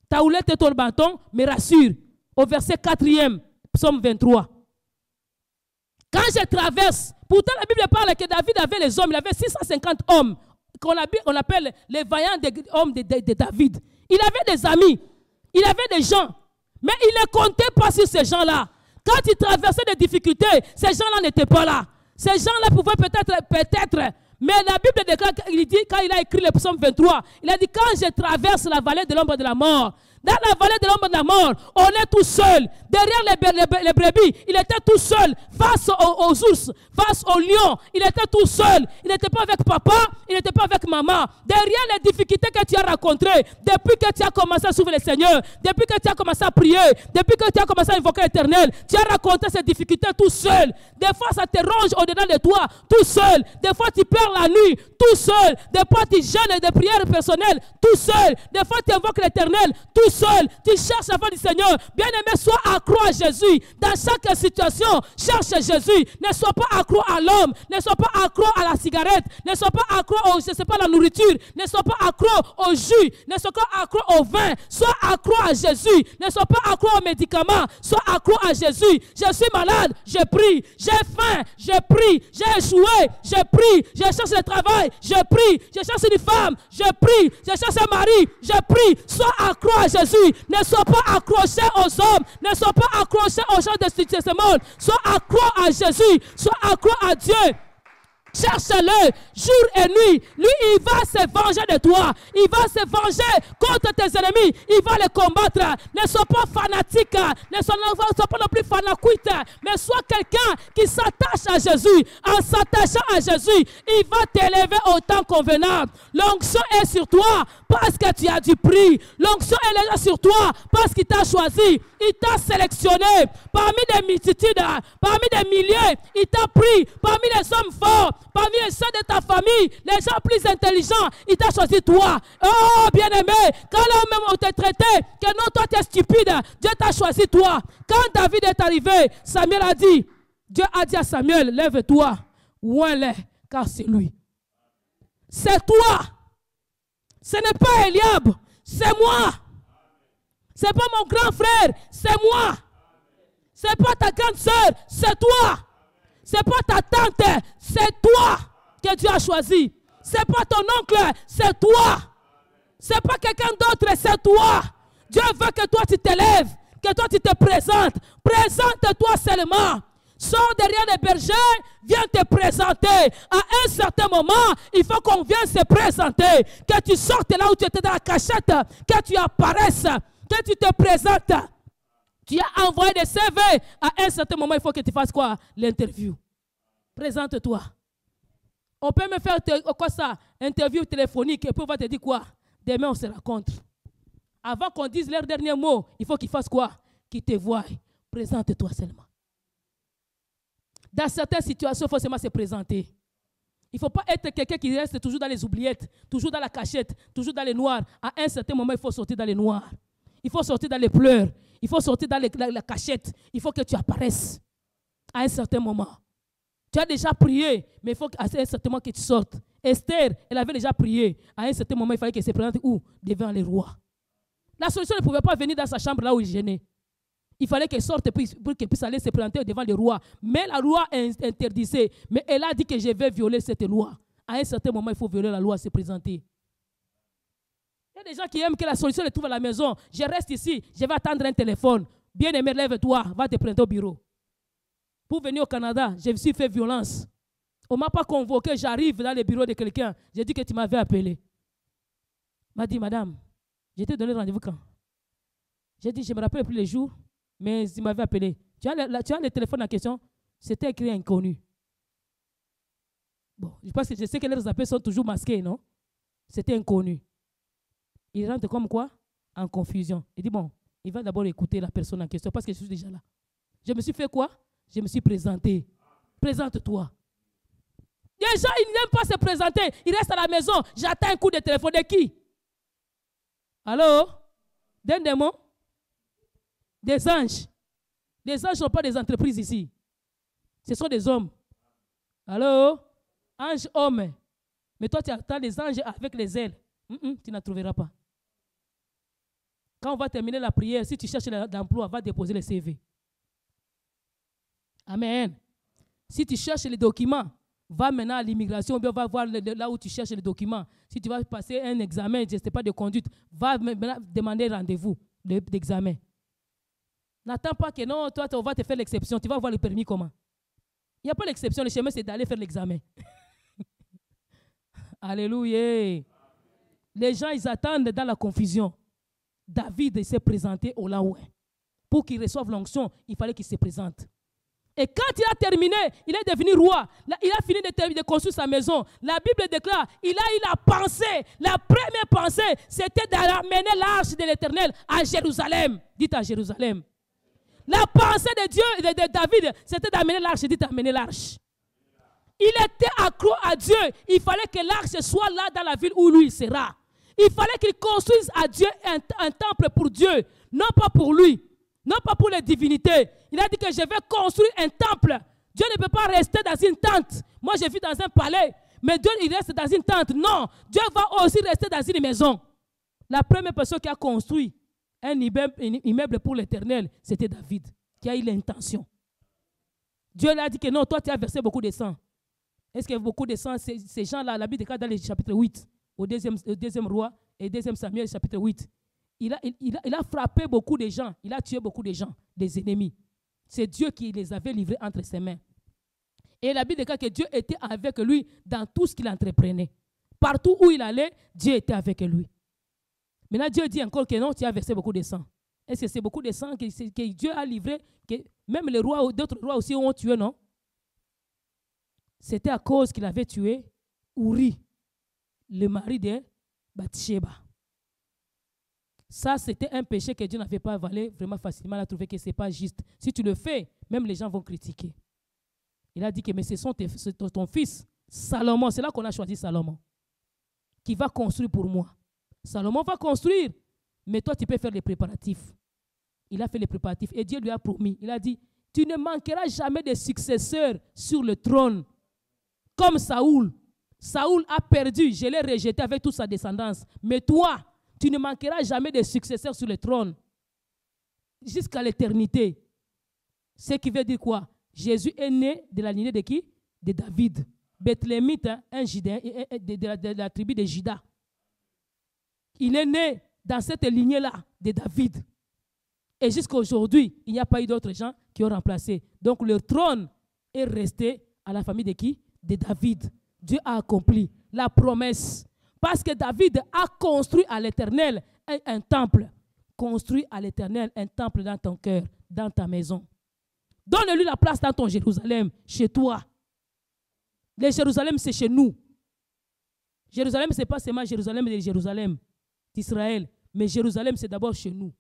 Ta houlette et ton bâton me rassurent. Au verset 4e, psaume 23. Quand je traverse, pourtant la Bible parle que David avait les hommes, il avait 650 hommes, qu'on appelle les vaillants hommes de David. Il avait des amis, il avait des gens, mais il ne comptait pas sur ces gens-là. Quand il traversait des difficultés, ces gens-là n'étaient pas là. Ces gens-là pouvaient peut-être, mais la Bible déclare, il dit, quand il a écrit le psaume 23, il a dit, quand je traverse la vallée de l'ombre de la mort, dans la vallée de l'ombre de la mort, on est tout seul. Derrière les brebis, il était tout seul. Face aux ours, face aux lions, il était tout seul. Il n'était pas avec papa, il n'était pas avec maman. Derrière les difficultés que tu as rencontrées, depuis que tu as commencé à suivre le Seigneur, depuis que tu as commencé à prier, depuis que tu as commencé à invoquer l'Éternel, tu as rencontré ces difficultés tout seul. Des fois, ça te ronge au-dedans de toi, tout seul. Des fois, tu pleures la nuit, tout seul. Des fois, tu jeûnes des prières personnelles, tout seul. Des fois, tu invoques l'Éternel, tout seul. Tu cherches la voix du Seigneur. Bien-aimé, sois accro à Jésus. Dans chaque situation, cherche Jésus. Ne sois pas accro à l'homme. Ne sois pas accro à la cigarette. Ne sois pas accro à la nourriture. Ne sois pas accro au jus. Ne sois pas accro au vin. Sois accro à Jésus. Ne sois pas accro aux médicaments. Sois accro à Jésus. Je suis malade, je prie. J'ai faim, je prie. J'ai échoué, je prie. Je cherche le travail, je prie. Je cherche une femme, je prie. Je cherche un mari, je prie. Sois accro à Jésus. Ne sois pas accroché aux hommes. Ne sois pas accroché aux gens de ce monde. Sois accro à Jésus. Sois accro à Dieu. Cherche-le jour et nuit. Lui, il va se venger de toi. Il va se venger contre tes ennemis. Il va les combattre. Ne sois pas fanatique. Ne sois pas non plus fanacuite. Mais sois quelqu'un qui s'attache à Jésus. En s'attachant à Jésus, il va t'élever au temps convenable. L'onction est sur toi parce que tu as du prix. L'onction est là sur toi parce qu'il t'a choisi. Il t'a sélectionné parmi des multitudes, parmi des milliers. Il t'a pris parmi les hommes forts, parmi les gens de ta famille, les gens plus intelligents. Il t'a choisi toi. Oh, bien-aimé, quand l'homme t'a traité, que non, toi tu es stupide, Dieu t'a choisi toi. Quand David est arrivé, Samuel a dit, Dieu a dit à Samuel, lève-toi, oins-le, car c'est lui. C'est toi. Ce n'est pas Eliab, c'est moi. Ce n'est pas mon grand frère, c'est moi. Ce n'est pas ta grande soeur, c'est toi. Ce n'est pas ta tante, c'est toi que Dieu a choisi. Ce n'est pas ton oncle, c'est toi. Ce n'est pas quelqu'un d'autre, c'est toi. Dieu veut que toi tu t'élèves, que toi tu te présentes. Présente-toi seulement. Sors derrière les bergers, viens te présenter. À un certain moment, il faut qu'on vienne se présenter. Que tu sortes là où tu étais dans la cachette, que tu apparaisses, que tu te présentes. Tu as envoyé des CV. À un certain moment, il faut que tu fasses quoi? L'interview. Présente-toi. On peut me faire quoi ça? Interview téléphonique. Et puis on va te dire quoi? Demain, on se rencontre. Avant qu'on dise leur dernier mot, il faut qu'ils fassent quoi? Qu'ils te voient. Présente-toi seulement. Dans certaines situations, il faut seulement se présenter. Il ne faut pas être quelqu'un qui reste toujours dans les oubliettes, toujours dans la cachette, toujours dans les noirs. À un certain moment, il faut sortir dans les noirs. Il faut sortir dans les pleurs. Il faut sortir dans la cachette. Il faut que tu apparaisses à un certain moment. Tu as déjà prié, mais il faut qu'à un certain moment que tu sortes. Esther, elle avait déjà prié. À un certain moment, il fallait qu'elle se présente où? Devant les rois. La solution ne pouvait pas venir dans sa chambre là où il gênait. Il fallait qu'elle sorte pour qu'elle puisse aller se présenter devant les rois. Mais la loi interdisait. Mais elle a dit que je vais violer cette loi. À un certain moment, il faut violer la loi, se présenter. Il y a des gens qui aiment que la solution se trouve à la maison. Je reste ici, je vais attendre un téléphone. Bien-aimé, lève-toi, va te présenter au bureau. Pour venir au Canada, je me suis fait violence. On ne m'a pas convoqué, j'arrive dans le bureau de quelqu'un. J'ai dit que tu m'avais appelé. Il m'a dit, madame, je t'ai donné rendez-vous quand? J'ai dit, je ne me rappelle plus les jours, mais il m'avait appelé. Tu as le téléphone en question? C'était écrit inconnu. Bon, je sais que leurs appels sont toujours masqués, non? C'était inconnu. Il rentre comme quoi? En confusion. Il dit, bon, il va d'abord écouter la personne en question parce que je suis déjà là. Je me suis fait quoi? Je me suis présenté. Présente-toi. Les gens, ils n'aiment pas se présenter. Ils restent à la maison. J'attends un coup de téléphone de qui? Allô? D'un démon? Des anges. Les anges ne sont pas des entreprises ici. Ce sont des hommes. Allô? Ange, homme. Mais toi, tu attends les anges avec les ailes. Tu n'en trouveras pas. Quand on va terminer la prière, si tu cherches l'emploi, va déposer le CV. Amen. Si tu cherches les documents, va maintenant à l'immigration, ou bien va voir là où tu cherches les documents. Si tu vas passer un examen, je ne sais pas, de conduite, va maintenant demander rendez-vous d'examen. N'attends pas que non, toi, on va te faire l'exception. Tu vas voir le permis comment. Il n'y a pas l'exception, le chemin, c'est d'aller faire l'examen. Alléluia. Les gens, ils attendent dans la confusion. David s'est présenté au Laoué. Pour qu'il reçoive l'onction, il fallait qu'il se présente. Et quand il a terminé, il est devenu roi. Il a fini de construire sa maison. La Bible déclare, il a eu la pensée. La première pensée, c'était d'amener l'arche de l'Éternel à Jérusalem. Dites à Jérusalem. La pensée de Dieu, de David, c'était d'amener l'arche. Dites amener l'arche. Il était accro à Dieu. Il fallait que l'arche soit là dans la ville où lui sera. Il fallait qu'il construise à Dieu un temple pour Dieu, non pas pour lui. Non pas pour les divinités. Il a dit que je vais construire un temple. Dieu ne peut pas rester dans une tente. Moi, je vis dans un palais. Mais Dieu, il reste dans une tente. Non. Dieu va aussi rester dans une maison. La première personne qui a construit un immeuble pour l'Éternel, c'était David, qui a eu l'intention. Dieu lui a dit que non, toi, tu as versé beaucoup de sang. Est-ce que beaucoup de sang, ces gens-là, la Bible déclare dans le chapitre 8, au deuxième roi et 2 Samuel, chapitre 8. Il a frappé beaucoup de gens. Il a tué beaucoup de gens, des ennemis. C'est Dieu qui les avait livrés entre ses mains. Et la Bible déclare que Dieu était avec lui dans tout ce qu'il entreprenait. Partout où il allait, Dieu était avec lui. Maintenant, Dieu dit encore que non, tu as versé beaucoup de sang. Est-ce que c'est beaucoup de sang que Dieu a livré, que même les rois, d'autres rois aussi ont tué, non? C'était à cause qu'il avait tué Uri, le mari de Bathsheba. Ça, c'était un péché que Dieu n'avait pas avalé vraiment facilement. Il a trouvé que ce n'est pas juste. Si tu le fais, même les gens vont critiquer. Il a dit que mais c'est ton fils, Salomon, c'est là qu'on a choisi Salomon, qui va construire pour moi. Salomon va construire, mais toi, tu peux faire les préparatifs. Il a fait les préparatifs et Dieu lui a promis. Il a dit, tu ne manqueras jamais de successeurs sur le trône, comme Saoul. Saoul a perdu, je l'ai rejeté avec toute sa descendance. Mais toi, tu ne manqueras jamais de successeurs sur le trône jusqu'à l'éternité. Ce qui veut dire quoi? Jésus est né de la lignée de qui? De David. Bethléemite, un Judéen de la tribu de Juda. Il est né dans cette lignée-là de David. Et jusqu'à aujourd'hui, il n'y a pas eu d'autres gens qui ont remplacé. Donc le trône est resté à la famille de qui? De David. Dieu a accompli la promesse. Parce que David a construit à l'Éternel un temple. Construis à l'Éternel un temple dans ton cœur, dans ta maison. Donne-lui la place dans ton Jérusalem, chez toi. Le Jérusalem, c'est chez nous. Jérusalem, ce n'est pas seulement Jérusalem de Jérusalem, d'Israël. Mais Jérusalem, c'est d'abord chez nous.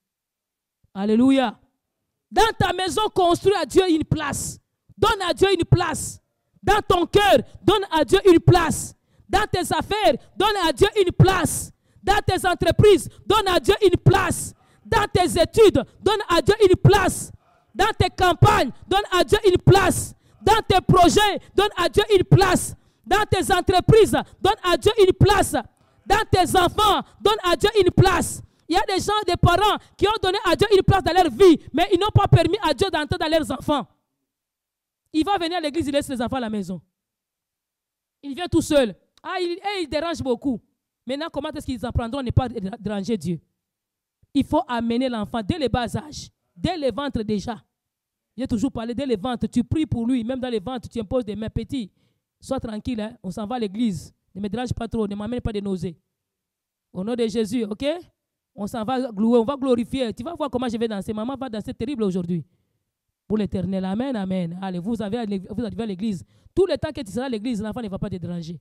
Alléluia. Dans ta maison, construis à Dieu une place. Donne à Dieu une place. Dans ton cœur, donne à Dieu une place. Dans tes affaires, donne à Dieu une place. Dans tes entreprises, donne à Dieu une place. Dans tes études, donne à Dieu une place. Dans tes campagnes, donne à Dieu une place. Dans tes projets, donne à Dieu une place. Dans tes entreprises, donne à Dieu une place. Dans tes enfants, donne à Dieu une place. Il y a des gens, des parents qui ont donné à Dieu une place dans leur vie, mais ils n'ont pas permis à Dieu d'entrer dans leurs enfants. Il va venir à l'église, il laisse les enfants à la maison. Il vient tout seul. Il dérange beaucoup. Maintenant, comment est-ce qu'ils apprendront à ne pas déranger Dieu? Il faut amener l'enfant dès le bas âge, dès le ventre déjà. J'ai toujours parlé dès le ventre. Tu pries pour lui, même dans le ventre, tu imposes des mains petits. Sois tranquille, hein? On s'en va à l'église. Ne me dérange pas trop, ne m'amène pas de nausées. Au nom de Jésus, ok? On s'en va louer, on va glorifier. Tu vas voir comment je vais danser. Maman va danser terrible aujourd'hui. pour l'éternel. Amen, amen. Allez, vous arrivez à l'église. Tout le temps que tu seras à l'église, l'enfant ne va pas te déranger.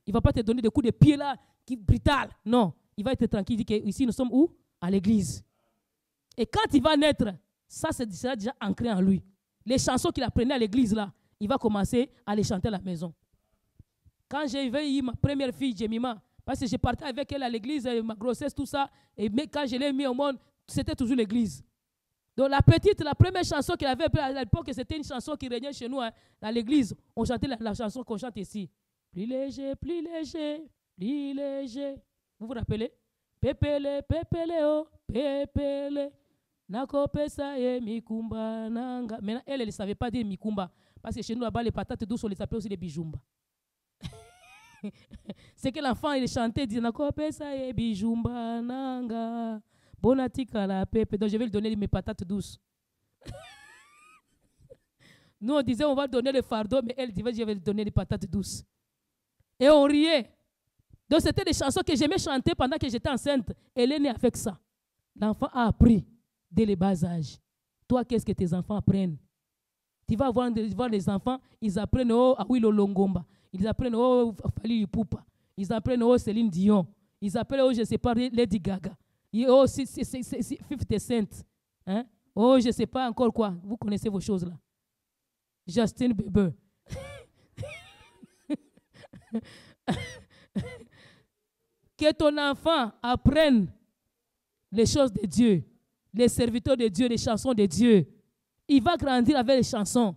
Il ne va pas te donner des coups de pied là, qui brutal. Non, il va être tranquille. Il dit qu'ici, nous sommes où? À l'église. Et quand il va naître, ça sera déjà ancré en lui. Les chansons qu'il apprenait à l'église là, il va commencer à les chanter à la maison. Quand j'ai eu ma première fille, Jemima, parce que je partais avec elle à l'église, ma grossesse, tout ça, et quand je l'ai mis au monde, c'était toujours l'église. Donc la première chanson qu'elle avait à l'époque, c'était une chanson qui régnait chez nous, hein, à l'église. On chantait la chanson qu'on chante ici. Plus léger, plus léger, plus léger. Vous vous rappelez? Pépele, pépele, oh, pépele. Nakopesa ye mikumba nanga. Maintenant, elle ne savait pas dire mikumba. Parce que chez nous, là-bas, les patates douces, on les appelait aussi les bijumba. C'est que l'enfant, il chantait, il disait Nakopesa ye bijumba nanga. Bonatika la pepe. Donc, je vais lui donner mes patates douces. Nous, on disait, on va donner le fardeau, mais elle disait, je vais lui donner les patates douces. Et on riait. Donc, c'était des chansons que j'aimais chanter pendant que j'étais enceinte. Elle est née avec ça. L'enfant a appris dès les bas âges. Toi, qu'est-ce que tes enfants apprennent? Tu vas voir les enfants, ils apprennent oh, Awilo Longomba. Ils apprennent oh, Fali Poupa. Ils apprennent oh, Céline Dion. Ils apprennent oh, je ne sais pas, Lady Gaga. Oh, 50 Cent. Hein? Oh, je ne sais pas encore quoi. Vous connaissez vos choses là. Justin Bieber. Que ton enfant apprenne les choses de Dieu, les serviteurs de Dieu, les chansons de Dieu. Il va grandir avec les chansons.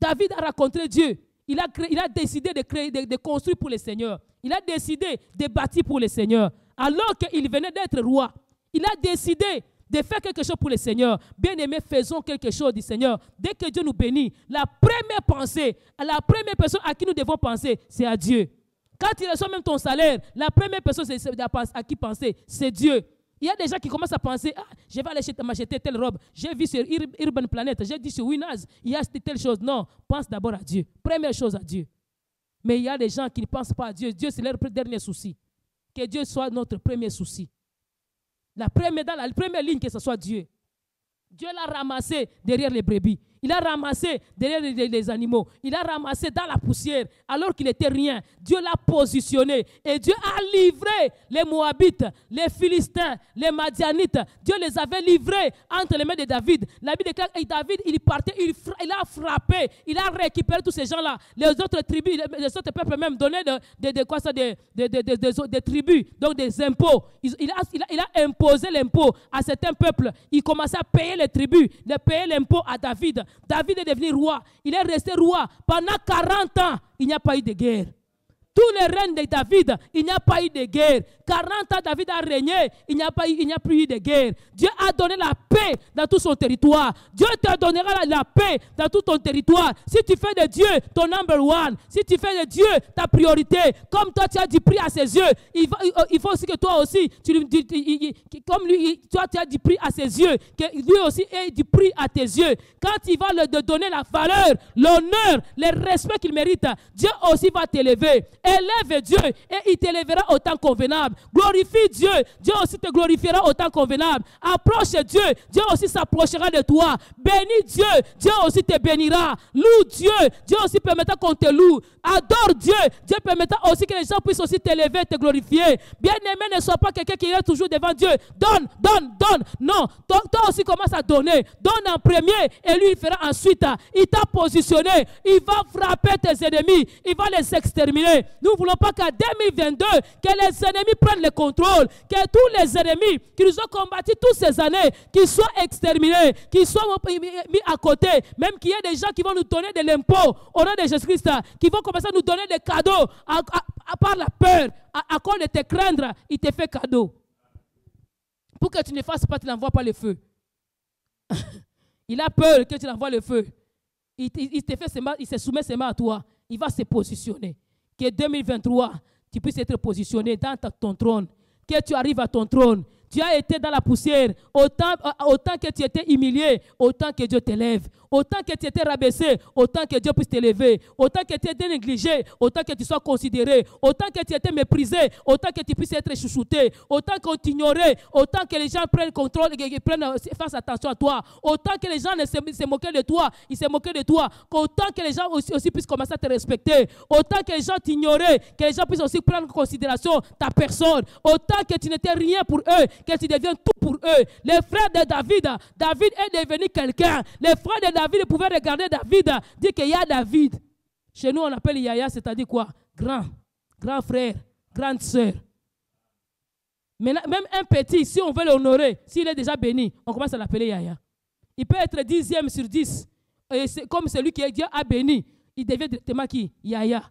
David a rencontré Dieu. Il a décidé de construire pour le Seigneur. Il a décidé de bâtir pour le Seigneur. Alors qu'il venait d'être roi, il a décidé de faire quelque chose pour le Seigneur. Bien-aimés, faisons quelque chose du Seigneur. Dès que Dieu nous bénit, la première pensée, la première personne à qui nous devons penser, c'est à Dieu. Quand tu reçois même ton salaire, la première personne à qui penser, c'est Dieu. Il y a des gens qui commencent à penser, ah, je vais aller m'acheter telle robe. J'ai vu sur Urban Planet, j'ai dit sur Winners, il y a telle chose. Non, pense d'abord à Dieu. Première chose à Dieu. Mais il y a des gens qui ne pensent pas à Dieu. Dieu, c'est leur dernier souci. Que Dieu soit notre premier souci. Dans la première ligne, que ce soit Dieu. Dieu l'a ramassé derrière les brebis. Il a ramassé derrière les animaux. Il a ramassé dans la poussière alors qu'il n'était rien. Dieu l'a positionné. Et Dieu a livré les Moabites, les Philistins, les Madianites. Dieu les avait livrés entre les mains de David. La Bible déclare que David, il partait, il a frappé, il a récupéré tous ces gens-là. Les autres tribus, les autres peuples même donnaient des tribus, donc des impôts. Il a imposé l'impôt à certains peuples. Il commençait à payer les tribus, de payer l'impôt à David. David est devenu roi. Il est resté roi. Pendant 40 ans, il n'y a pas eu de guerre. Tous les règnes de David, il n'y a pas eu de guerre. 40 ans, David a régné, il n'y a plus eu de guerre. Dieu a donné la paix dans tout son territoire. Dieu te donnera la paix dans tout ton territoire. Si tu fais de Dieu ton number one, si tu fais de Dieu ta priorité, comme toi tu as du prix à ses yeux, il faut aussi que toi aussi, comme lui, toi tu as du prix à ses yeux, que lui aussi ait du prix à tes yeux. Quand il va lui donner la valeur, l'honneur, le respect qu'il mérite, Dieu aussi va t'élever. Élève Dieu et il t'élèvera au temps convenable. Glorifie Dieu, Dieu aussi te glorifiera au temps convenable. Approche Dieu, Dieu aussi s'approchera de toi. Bénis Dieu, Dieu aussi te bénira. Loue Dieu, Dieu aussi permettra qu'on te loue. Adore Dieu, Dieu permettra aussi que les gens puissent aussi t'élever et te glorifier. Bien-aimé, ne sois pas quelqu'un qui est toujours devant Dieu. Donne, donne, donne. Non, toi aussi commence à donner. Donne en premier et lui il fera ensuite. Il t'a positionné, il va frapper tes ennemis, il va les exterminer. Nous ne voulons pas qu'en 2022, que les ennemis prennent le contrôle, que tous les ennemis qui nous ont combattus toutes ces années, qu'ils soient exterminés, qu'ils soient mis à côté, même qu'il y ait des gens qui vont nous donner de l'impôt au nom de Jésus-Christ, qui vont commencer à nous donner des cadeaux, à part la peur, à cause de te craindre, il te fait cadeau. Pour que tu ne fasses pas, tu n'envoies pas le feu. Il a peur que tu n'envoies le feu. Il se soumet seulement à toi. Il va se positionner. Que 2023, tu puisses être positionné dans ton trône. Que tu arrives à ton trône. tu as été dans la poussière, autant que tu étais humilié, autant que Dieu t'élève. Autant que tu étais rabaissé, autant que Dieu puisse t'élever. Autant que tu étais négligé, autant que tu sois considéré. Autant que tu étais méprisé, autant que tu puisses être chouchouté. Autant qu'on t'ignorait, autant que les gens prennent contrôle et fassent attention à toi. Autant que les gens ne se moquaient de toi, ils se moquaient de toi. Autant que les gens aussi puissent commencer à te respecter. Autant que les gens t'ignoraient, que les gens puissent aussi prendre en considération ta personne. Autant que tu n'étais rien pour eux, que tu deviens tout pour eux. Les frères de David est devenu quelqu'un. Les frères de David pouvaient regarder David, dire qu'il y a David. Chez nous, on appelle Yaya, c'est-à-dire quoi? Grand frère, grande sœur. Mais même un petit, si on veut l'honorer, s'il est déjà béni, on commence à l'appeler Yaya. Il peut être 10e sur 10. Et c'est comme celui qui Dieu a béni, il devient directement qui? Yaya.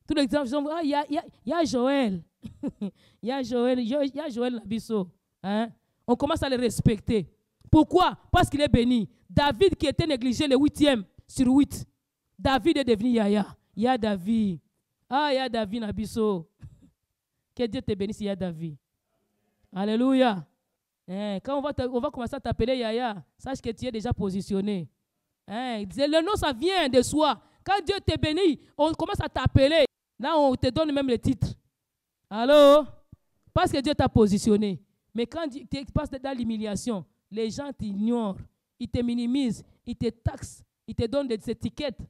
Tous les gens disent, il y a Joël. Il y a Joël Nabisso. Hein? On commence à le respecter. Pourquoi? Parce qu'il est béni. David qui était négligé le 8e sur 8. David est devenu Yaya. Il y a David. Il y a David Nabisso. Que Dieu te bénisse, il y a David. Alléluia. Quand on va commencer à t'appeler Yaya, sache que tu es déjà positionné. Le nom, ça vient de soi. Quand Dieu te bénit, on commence à t'appeler. Là, on te donne même le titre. Allô? Parce que Dieu t'a positionné. Mais quand tu passes dans l'humiliation, les gens t'ignorent, ils te minimisent, ils te taxent, ils te donnent des étiquettes.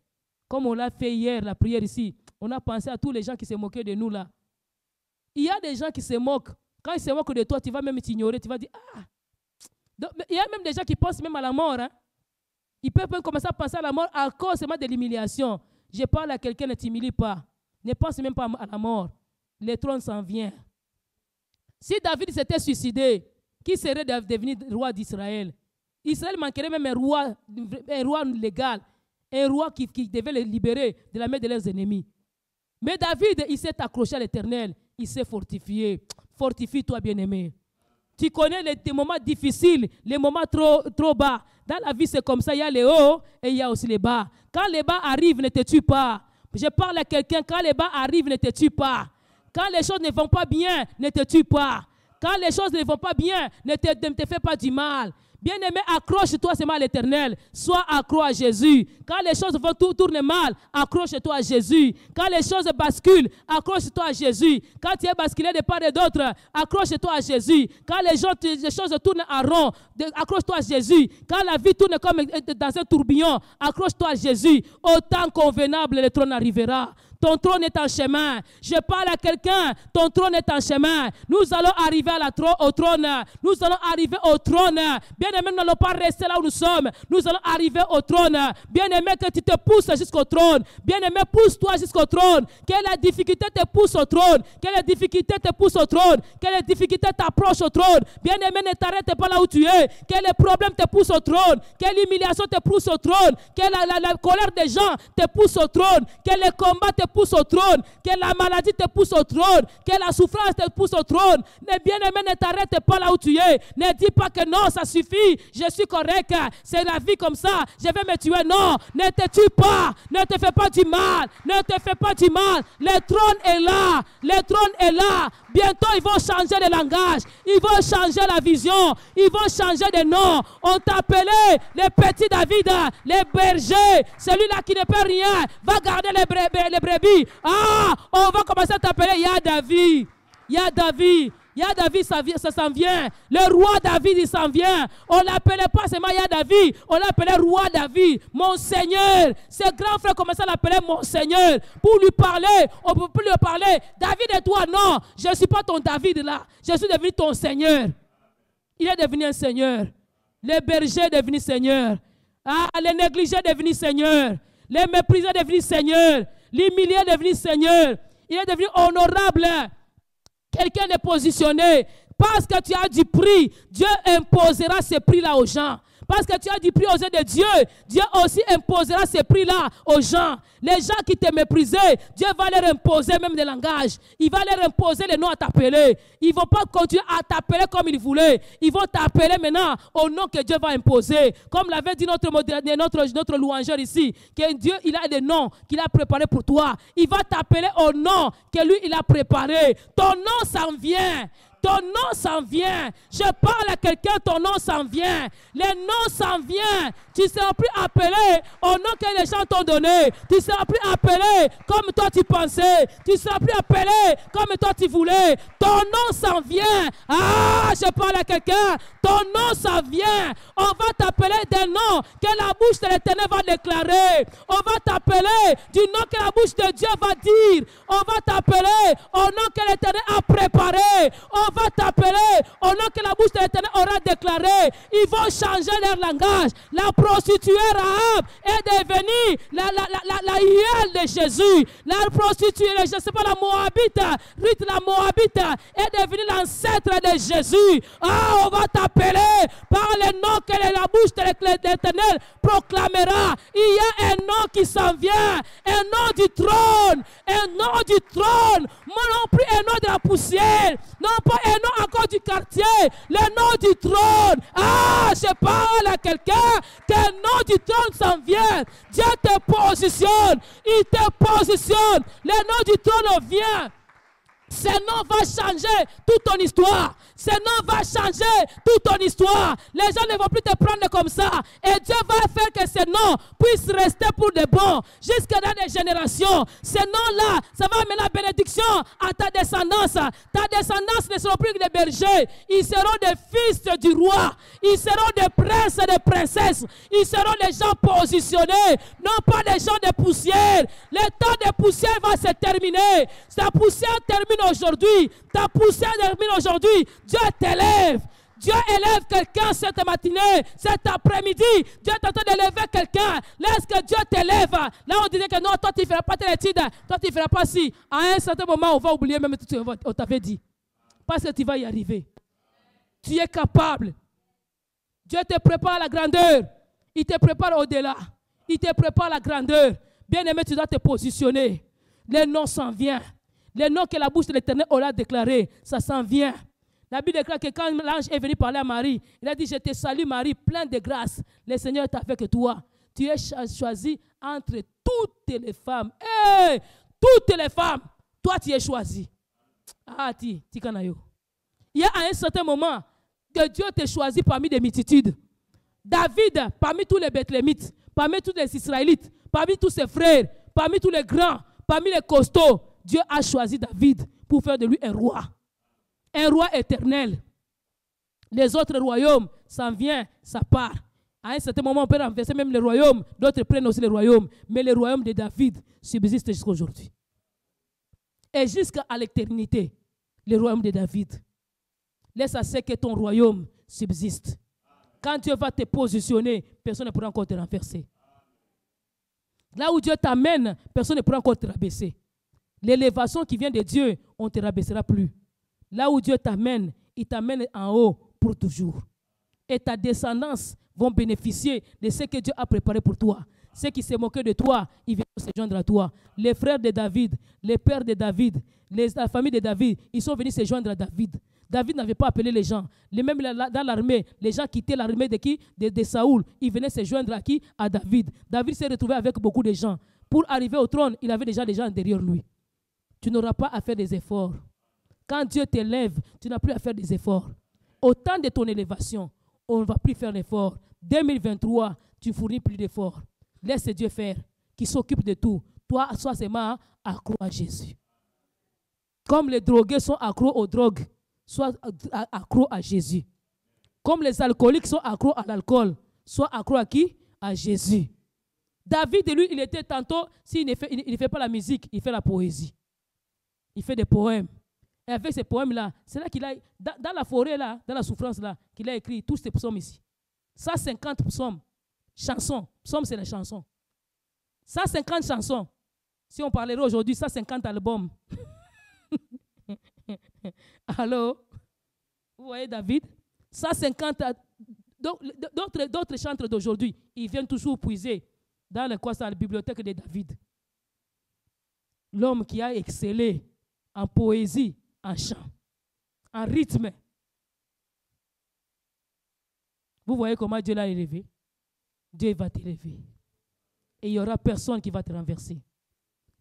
Comme on l'a fait hier, la prière ici. On a pensé à tous les gens qui se moquaient de nous là. Il y a des gens qui se moquent. Quand ils se moquent de toi, tu vas même t'ignorer. Tu vas dire, Donc, il y a même des gens qui pensent même à la mort. Hein? Ils peuvent même commencer à penser à la mort à cause seulement de l'humiliation. Je parle à quelqu'un, ne t'humilie pas. Ne pense même pas à la mort. Le trône s'en vient. Si David s'était suicidé, qui serait devenu roi d'Israël? Israël manquerait même un roi légal, un roi qui devait les libérer de la main de leurs ennemis. Mais David, il s'est accroché à l'Éternel, il s'est fortifié. Fortifie-toi, bien-aimé. Tu connais les moments difficiles, les moments trop bas. Dans la vie, c'est comme ça, il y a les hauts et il y a aussi les bas. Quand les bas arrivent, ne te tue pas. Je parle à quelqu'un, quand les bas arrivent, ne te tue pas. Quand les choses ne vont pas bien, ne te tue pas. Quand les choses ne vont pas bien, ne te fais pas du mal. Bien-aimé, accroche-toi seulement à l'Éternel. Sois accro à Jésus. Quand les choses vont tourner mal, accroche-toi à Jésus. Quand les choses basculent, accroche-toi à Jésus. Quand tu es basculé de part et d'autre, accroche-toi à Jésus. Quand les choses tournent en rond, accroche-toi à Jésus. Quand la vie tourne comme dans un tourbillon, accroche-toi à Jésus. Au temps convenable, le trône arrivera. Ton trône est en chemin. Je parle à quelqu'un. Ton trône est en chemin. Nous allons arriver au trône. Nous allons arriver au trône. Bien-aimé, nous n'allons pas rester là où nous sommes. Nous allons arriver au trône. Bien-aimé, que tu te pousses jusqu'au trône. Bien-aimé, pousse-toi jusqu'au trône. Que la difficulté te pousse au trône. Que la difficulté te pousse au trône. Que la difficulté t'approche au trône. Bien-aimé, ne t'arrête pas là où tu es. Que les problèmes te poussent au trône. Que l'humiliation te pousse au trône. Que la colère des gens te pousse au trône. Que les combats te pousse au trône, que la maladie te pousse au trône, que la souffrance te pousse au trône. Bien-aimé, ne t'arrête pas là où tu es. Ne dis pas que non, ça suffit, je suis correct, c'est la vie comme ça, je vais me tuer. Non, ne te tue pas, ne te fais pas du mal, ne te fais pas du mal. Le trône est là, le trône est là. Bientôt, ils vont changer de langage, ils vont changer la vision, ils vont changer de nom. On t'appelait les petits David, les bergers, celui-là qui ne peut rien, va garder les brebis. On va commencer à t'appeler Ya David. Ya David. Ya David, ça s'en vient. Le roi David, il s'en vient. On ne l'appelait pas seulement Ya David, on l'appelait roi David. Mon Seigneur. Ses grands frères commençaient à l'appeler mon Seigneur. Pour lui parler, on ne peut plus lui parler. David et toi, non. Je ne suis pas ton David là. Je suis devenu ton Seigneur. Il est devenu un Seigneur. Le berger est devenu Seigneur. Le négligé est devenu Seigneur. Le méprisé est devenu Seigneur. L'humilié est devenu Seigneur. Il est devenu honorable. Quelqu'un est positionné. Parce que tu as du prix, Dieu imposera ce prix-là aux gens. Parce que tu as du prix aux yeux de Dieu, Dieu aussi imposera ce prix-là aux gens. Les gens qui te méprisaient, Dieu va leur imposer même des langages. Il va leur imposer les noms à t'appeler. Ils ne vont pas continuer à t'appeler comme ils voulaient. Ils vont t'appeler maintenant au nom que Dieu va imposer. Comme l'avait dit notre louangeur ici, que Dieu, il a des noms qu'il a préparés pour toi. Il va t'appeler au nom que lui, il a préparé. Ton nom s'en vient. Ton nom s'en vient. Je parle à quelqu'un, ton nom s'en vient. Les noms s'en viennent. Tu ne seras plus appelé au nom que les gens t'ont donné. Tu ne seras plus appelé comme toi tu pensais. Tu ne seras plus appelé comme toi tu voulais. Ton nom s'en vient. Ah, je parle à quelqu'un. Ton nom s'en vient. On va t'appeler des noms que la bouche de l'Éternel va déclarer. On va t'appeler du nom que la bouche de Dieu va dire. On va t'appeler au nom que l'Éternel a préparé. On va t'appeler au nom que la bouche de l'Éternel aura déclaré. Ils vont changer leur langage. La prostituée Rahab est devenue la hyène de Jésus. La prostituée, je ne sais pas, la Moabite, Ruth la Moabite est devenue l'ancêtre de Jésus. Ah, on va t'appeler par le nom que la bouche de l'Éternel proclamera. Il y a un nom qui s'en vient, un nom du trône, un nom du trône, non plus un nom de la poussière, non pas un nom encore du quartier, le nom du trône. Ah, je parle à quelqu'un, que le nom du trône s'en vient. Dieu te positionne, il te positionne, le nom du trône vient. Ce nom va changer toute ton histoire. Ce nom va changer toute ton histoire. Les gens ne vont plus te prendre comme ça. Et Dieu va faire que ce nom puisse rester pour de bon jusque dans les générations. Ce nom-là, ça va amener la bénédiction à ta descendance. Ta descendance ne seront plus que des bergers. Ils seront des fils du roi. Ils seront des princes et des princesses. Ils seront des gens positionnés, non pas des gens de poussière. Le temps de poussière va se terminer. Sa poussière termine aujourd'hui. Ta poussière termine aujourd'hui. Dieu t'élève. Dieu élève quelqu'un cette matinée, cet après-midi. Dieu est en train d'élever quelqu'un. Lorsque Dieu t'élève, là on disait que non, toi tu ne feras pas tes études, toi tu ne feras pas ci. À un certain moment, on va oublier même tout ce qu'on t'avait dit. Parce que tu vas y arriver. Tu es capable. Dieu te prépare à la grandeur. Il te prépare au-delà. Il te prépare à la grandeur. Bien-aimé, tu dois te positionner. Le nom s'en vient. Le nom que la bouche de l'Éternel aura déclaré, ça s'en vient. La Bible déclare que quand l'ange est venu parler à Marie, il a dit, je te salue Marie, pleine de grâce. Le Seigneur est avec toi. Tu es choisi entre toutes les femmes. Hey, toutes les femmes, toi tu es choisi. Ah, ti kanayo. Il y a un certain moment que Dieu te choisit parmi des multitudes. David, parmi tous les Bethlémites, parmi tous les Israélites, parmi tous ses frères, parmi tous les grands, parmi les costauds, Dieu a choisi David pour faire de lui un roi. Un roi éternel. Les autres royaumes, ça vient, ça part. À un certain moment, on peut renverser même les royaumes. D'autres prennent aussi les royaumes. Mais le royaume de David subsiste jusqu'à aujourd'hui. Et jusqu'à l'éternité, le royaume de David. Laisse à ce que ton royaume subsiste. Quand Dieu va te positionner, personne ne pourra encore te renverser. Là où Dieu t'amène, personne ne pourra encore te rabaisser. L'élévation qui vient de Dieu, on ne te rabaissera plus. Là où Dieu t'amène, il t'amène en haut pour toujours. Et ta descendance vont bénéficier de ce que Dieu a préparé pour toi. Ceux qui se moquaient de toi, ils viennent se joindre à toi. Les frères de David, les pères de David, la famille de David, ils sont venus se joindre à David. David n'avait pas appelé les gens. Même dans l'armée, les gens quittaient l'armée de qui? De Saoul. Ils venaient se joindre à qui? À David. David s'est retrouvé avec beaucoup de gens. Pour arriver au trône, il avait déjà des gens derrière lui. Tu n'auras pas à faire des efforts. Quand Dieu t'élève, tu n'as plus à faire des efforts. Au temps de ton élévation, on ne va plus faire d'efforts. 2023, tu ne fournis plus d'efforts. Laisse Dieu faire, qui s'occupe de tout. Toi, sois seulement accro à Jésus. Comme les drogués sont accros aux drogues, sois accro à Jésus. Comme les alcooliques sont accros à l'alcool, sois accro à qui? À Jésus. David, lui, il était tantôt, s'il ne fait pas la musique, il fait la poésie. Il fait des poèmes. Et avec ces poèmes-là, c'est là qu'il a, dans la forêt, là, dans la souffrance-là, qu'il a écrit tous ces psaumes ici. 150 psaumes, chansons. Psaumes, c'est les chansons. 150 chansons. Si on parlerait aujourd'hui, 150 albums. Allô? Vous voyez David? 150. D'autres chanteurs d'aujourd'hui, ils viennent toujours puiser dans la bibliothèque de David. L'homme qui a excellé en poésie, en chant, en rythme. Vous voyez comment Dieu l'a élevé? Dieu va t'élever. Et il n'y aura personne qui va te renverser.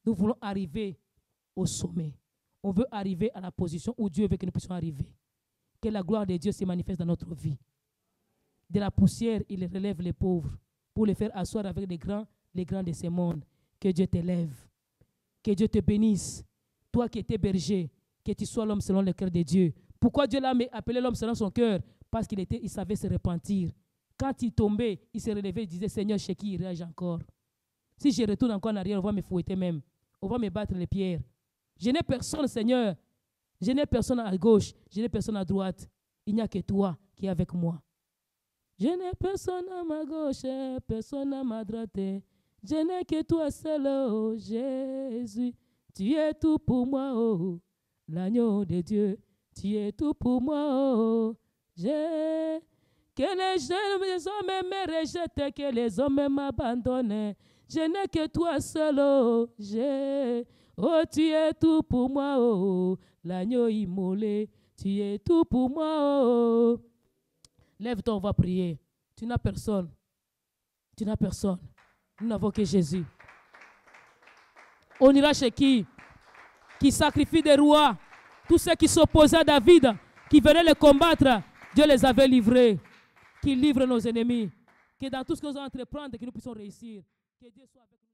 Nous voulons arriver au sommet. On veut arriver à la position où Dieu veut que nous puissions arriver. Que la gloire de Dieu se manifeste dans notre vie. De la poussière, il relève les pauvres pour les faire asseoir avec les grands de ce monde. Que Dieu t'élève. Que Dieu te bénisse. Toi qui étais berger, que tu sois l'homme selon le cœur de Dieu. Pourquoi Dieu l'a appelé l'homme selon son cœur? Parce qu'il savait se repentir. Quand il tombait, il se relevait et disait, Seigneur, chez qui irai-je encore? Si je retourne encore en arrière, on va me fouetter même. On va me battre les pierres. Je n'ai personne, Seigneur. Je n'ai personne à gauche. Je n'ai personne à droite. Il n'y a que toi qui es avec moi. Je n'ai personne à ma gauche, personne à ma droite. Je n'ai que toi seul, oh Jésus. Tu es tout pour moi, oh l'agneau de Dieu. Tu es tout pour moi, oh Jésus. Que les hommes me rejettent, que les hommes m'abandonnent. Je n'ai que toi seul, oh Jésus. Oh, tu es tout pour moi, oh l'agneau immolé. Tu es tout pour moi, oh. Lève-toi, on va prier. Tu n'as personne. Tu n'as personne. Nous n'avons que Jésus. On ira chez qui? Qui sacrifie des rois. Tous ceux qui s'opposaient à David, qui venaient le combattre, Dieu les avait livrés. Qui livre nos ennemis. Que dans tout ce que nous allons entreprendre, que nous puissions réussir. Que Dieu soit avec nous.